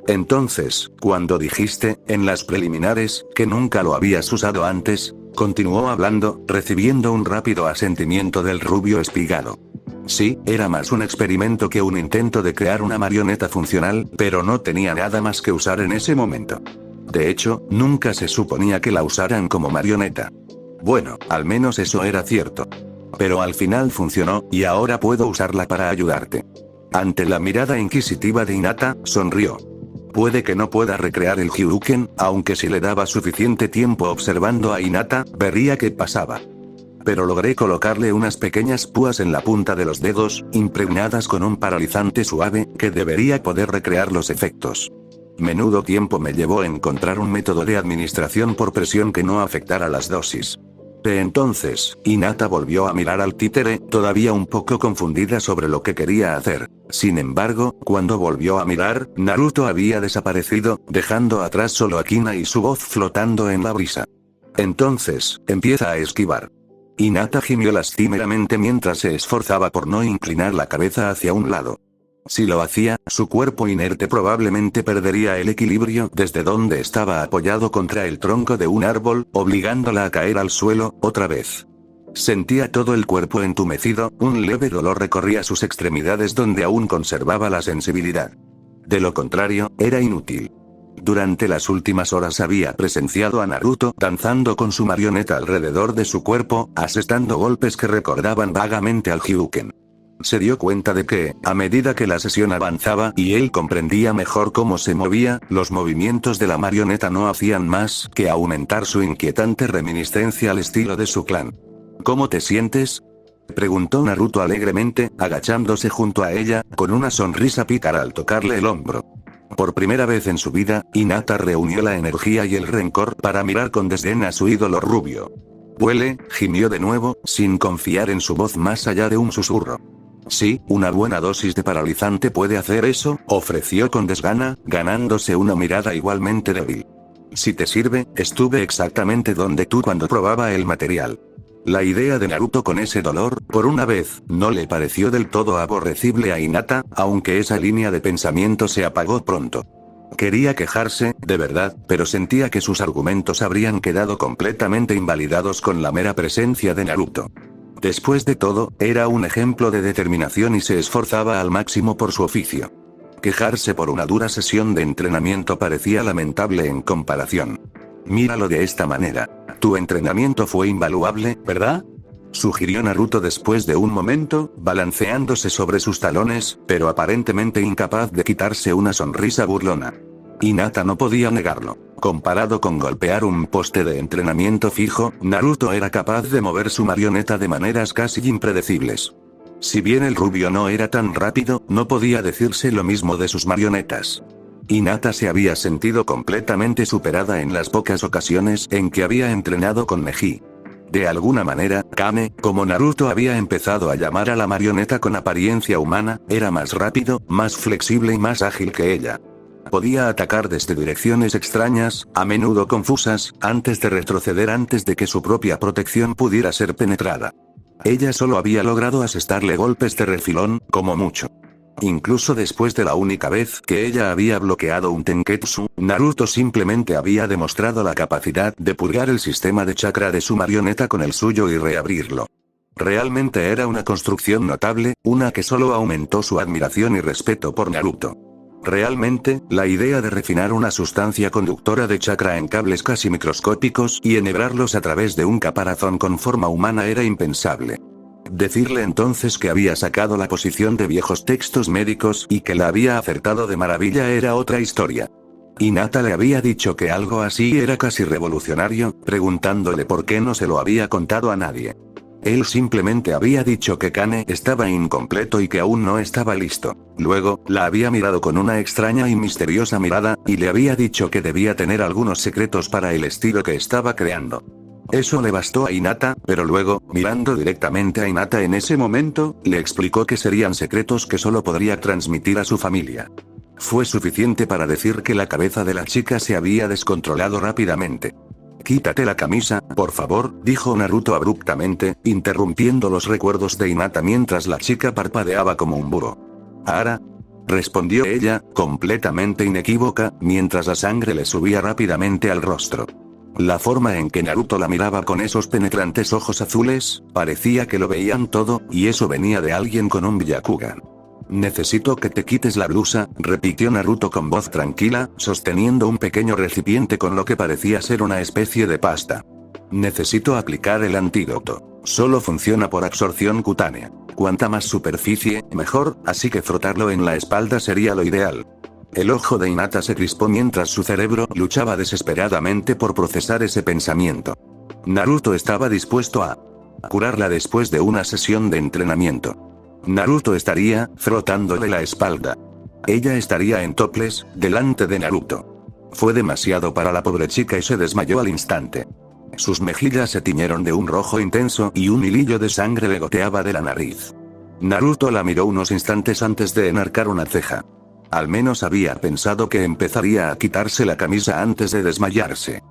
Entonces, cuando dijiste, en las preliminares, que nunca lo habías usado antes, continuó hablando, recibiendo un rápido asentimiento del rubio espigado. Sí, era más un experimento que un intento de crear una marioneta funcional, pero no tenía nada más que usar en ese momento. De hecho, nunca se suponía que la usaran como marioneta. Bueno, al menos eso era cierto. Pero al final funcionó, y ahora puedo usarla para ayudarte. Ante la mirada inquisitiva de Hinata, sonrió. Puede que no pueda recrear el Hyuuken, aunque si le daba suficiente tiempo observando a Hinata, vería qué pasaba. Pero logré colocarle unas pequeñas púas en la punta de los dedos, impregnadas con un paralizante suave, que debería poder recrear los efectos. Menudo tiempo me llevó encontrar un método de administración por presión que no afectara las dosis. De entonces, Hinata volvió a mirar al títere, todavía un poco confundida sobre lo que quería hacer. Sin embargo, cuando volvió a mirar, Naruto había desaparecido, dejando atrás solo a Kina y su voz flotando en la brisa. Entonces, empieza a esquivar. Hinata gimió lastimeramente mientras se esforzaba por no inclinar la cabeza hacia un lado. Si lo hacía, su cuerpo inerte probablemente perdería el equilibrio desde donde estaba apoyado contra el tronco de un árbol, obligándola a caer al suelo, otra vez. Sentía todo el cuerpo entumecido, un leve dolor recorría sus extremidades donde aún conservaba la sensibilidad. De lo contrario, era inútil. Durante las últimas horas había presenciado a Naruto danzando con su marioneta alrededor de su cuerpo, asestando golpes que recordaban vagamente al Hyuuken. Se dio cuenta de que, a medida que la sesión avanzaba y él comprendía mejor cómo se movía, los movimientos de la marioneta no hacían más que aumentar su inquietante reminiscencia al estilo de su clan. ¿Cómo te sientes?, preguntó Naruto alegremente, agachándose junto a ella, con una sonrisa pícara al tocarle el hombro. Por primera vez en su vida, Hinata reunió la energía y el rencor para mirar con desdén a su ídolo rubio. «Huele», gimió de nuevo, sin confiar en su voz más allá de un susurro. «Sí, una buena dosis de paralizante puede hacer eso», ofreció con desgana, ganándose una mirada igualmente débil. «Si te sirve, estuve exactamente donde tú cuando probaba el material». La idea de Naruto con ese dolor, por una vez, no le pareció del todo aborrecible a Hinata, aunque esa línea de pensamiento se apagó pronto. Quería quejarse, de verdad, pero sentía que sus argumentos habrían quedado completamente invalidados con la mera presencia de Naruto. Después de todo, era un ejemplo de determinación y se esforzaba al máximo por su oficio. Quejarse por una dura sesión de entrenamiento parecía lamentable en comparación. Míralo de esta manera. Tu entrenamiento fue invaluable, ¿verdad? Sugirió Naruto después de un momento, balanceándose sobre sus talones, pero aparentemente incapaz de quitarse una sonrisa burlona. Hinata no podía negarlo. Comparado con golpear un poste de entrenamiento fijo, Naruto era capaz de mover su marioneta de maneras casi impredecibles. Si bien el rubio no era tan rápido, no podía decirse lo mismo de sus marionetas. Hinata se había sentido completamente superada en las pocas ocasiones en que había entrenado con Neji. De alguna manera, Kame, como Naruto había empezado a llamar a la marioneta con apariencia humana, era más rápido, más flexible y más ágil que ella. Podía atacar desde direcciones extrañas, a menudo confusas, antes de retroceder antes de que su propia protección pudiera ser penetrada. Ella solo había logrado asestarle golpes de refilón, como mucho. Incluso después de la única vez que ella había bloqueado un Tenketsu, Naruto simplemente había demostrado la capacidad de purgar el sistema de chakra de su marioneta con el suyo y reabrirlo. Realmente era una construcción notable, una que solo aumentó su admiración y respeto por Naruto. Realmente, la idea de refinar una sustancia conductora de chakra en cables casi microscópicos y enhebrarlos a través de un caparazón con forma humana era impensable. Decirle entonces que había sacado la posición de viejos textos médicos y que la había acertado de maravilla era otra historia. Hinata le había dicho que algo así era casi revolucionario, preguntándole por qué no se lo había contado a nadie. Él simplemente había dicho que Kane estaba incompleto y que aún no estaba listo. Luego, la había mirado con una extraña y misteriosa mirada, y le había dicho que debía tener algunos secretos para el estilo que estaba creando. Eso le bastó a Hinata, pero luego, mirando directamente a Hinata en ese momento, le explicó que serían secretos que solo podría transmitir a su familia. Fue suficiente para decir que la cabeza de la chica se había descontrolado rápidamente. «Quítate la camisa, por favor», dijo Naruto abruptamente, interrumpiendo los recuerdos de Hinata mientras la chica parpadeaba como un búho. «¿Ara?», respondió ella, completamente inequívoca, mientras la sangre le subía rápidamente al rostro. La forma en que Naruto la miraba con esos penetrantes ojos azules, parecía que lo veían todo, y eso venía de alguien con un Byakugan. «Necesito que te quites la blusa», repitió Naruto con voz tranquila, sosteniendo un pequeño recipiente con lo que parecía ser una especie de pasta. «Necesito aplicar el antídoto. Solo funciona por absorción cutánea. Cuanta más superficie, mejor, así que frotarlo en la espalda sería lo ideal». El ojo de Hinata se crispó mientras su cerebro luchaba desesperadamente por procesar ese pensamiento. Naruto estaba dispuesto a curarla después de una sesión de entrenamiento. Naruto estaría frotándole la espalda. Ella estaría en toples, delante de Naruto. Fue demasiado para la pobre chica y se desmayó al instante. Sus mejillas se tiñeron de un rojo intenso y un hilillo de sangre le goteaba de la nariz. Naruto la miró unos instantes antes de enarcar una ceja. Al menos había pensado que empezaría a quitarse la camisa antes de desmayarse.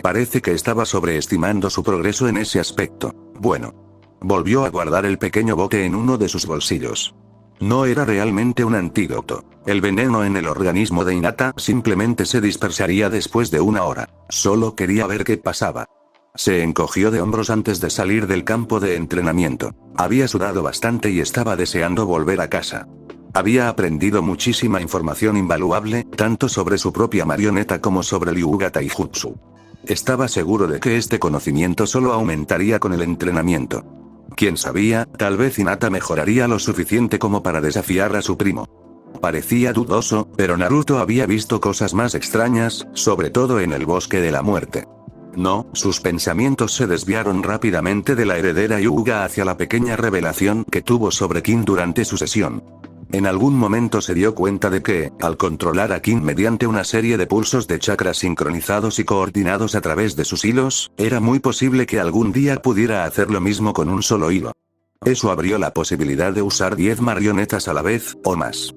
Parece que estaba sobreestimando su progreso en ese aspecto. Bueno. Volvió a guardar el pequeño bote en uno de sus bolsillos. No era realmente un antídoto. El veneno en el organismo de Hinata simplemente se dispersaría después de una hora. Solo quería ver qué pasaba. Se encogió de hombros antes de salir del campo de entrenamiento. Había sudado bastante y estaba deseando volver a casa. Había aprendido muchísima información invaluable, tanto sobre su propia marioneta como sobre Ryuga Taijutsu. Estaba seguro de que este conocimiento solo aumentaría con el entrenamiento. Quién sabía, tal vez Hinata mejoraría lo suficiente como para desafiar a su primo. Parecía dudoso, pero Naruto había visto cosas más extrañas, sobre todo en el bosque de la muerte. No, sus pensamientos se desviaron rápidamente de la heredera Hyuga hacia la pequeña revelación que tuvo sobre Kin durante su sesión. En algún momento se dio cuenta de que, al controlar a Kin mediante una serie de pulsos de chakras sincronizados y coordinados a través de sus hilos, era muy posible que algún día pudiera hacer lo mismo con un solo hilo. Eso abrió la posibilidad de usar 10 marionetas a la vez, o más.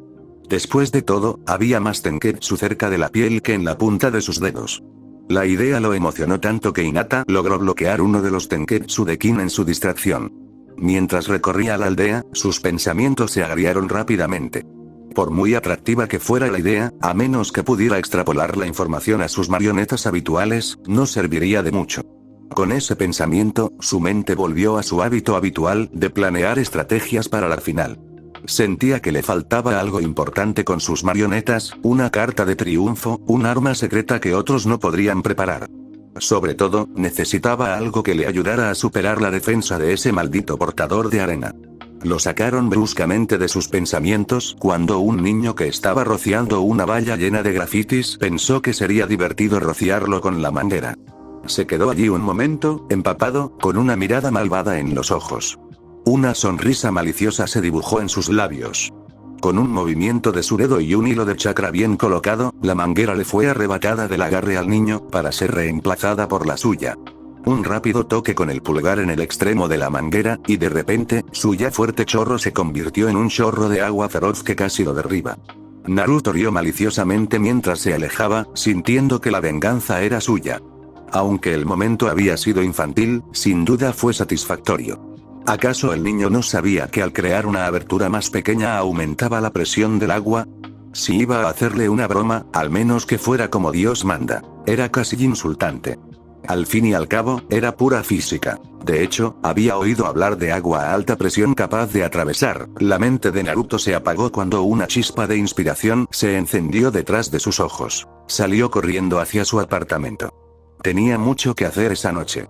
Después de todo, había más Tenketsu cerca de la piel que en la punta de sus dedos. La idea lo emocionó tanto que Hinata logró bloquear uno de los Tenketsu de Kin en su distracción. Mientras recorría la aldea, sus pensamientos se agriaron rápidamente. Por muy atractiva que fuera la idea, a menos que pudiera extrapolar la información a sus marionetas habituales, no serviría de mucho. Con ese pensamiento, su mente volvió a su hábito habitual de planear estrategias para la final. Sentía que le faltaba algo importante con sus marionetas, una carta de triunfo, un arma secreta que otros no podrían preparar. Sobre todo, necesitaba algo que le ayudara a superar la defensa de ese maldito portador de arena. Lo sacaron bruscamente de sus pensamientos cuando un niño que estaba rociando una valla llena de grafitis pensó que sería divertido rociarlo con la manguera. Se quedó allí un momento, empapado, con una mirada malvada en los ojos. Una sonrisa maliciosa se dibujó en sus labios. Con un movimiento de su dedo y un hilo de chakra bien colocado, la manguera le fue arrebatada del agarre al niño, para ser reemplazada por la suya. Un rápido toque con el pulgar en el extremo de la manguera, y de repente, su ya fuerte chorro se convirtió en un chorro de agua feroz que casi lo derriba. Naruto rió maliciosamente mientras se alejaba, sintiendo que la venganza era suya. Aunque el momento había sido infantil, sin duda fue satisfactorio. ¿Acaso el niño no sabía que al crear una abertura más pequeña aumentaba la presión del agua? Si iba a hacerle una broma, al menos que fuera como Dios manda. Era casi insultante. Al fin y al cabo, era pura física. De hecho, había oído hablar de agua a alta presión capaz de atravesar. La mente de Naruto se apagó cuando una chispa de inspiración se encendió detrás de sus ojos. Salió corriendo hacia su apartamento. Tenía mucho que hacer esa noche.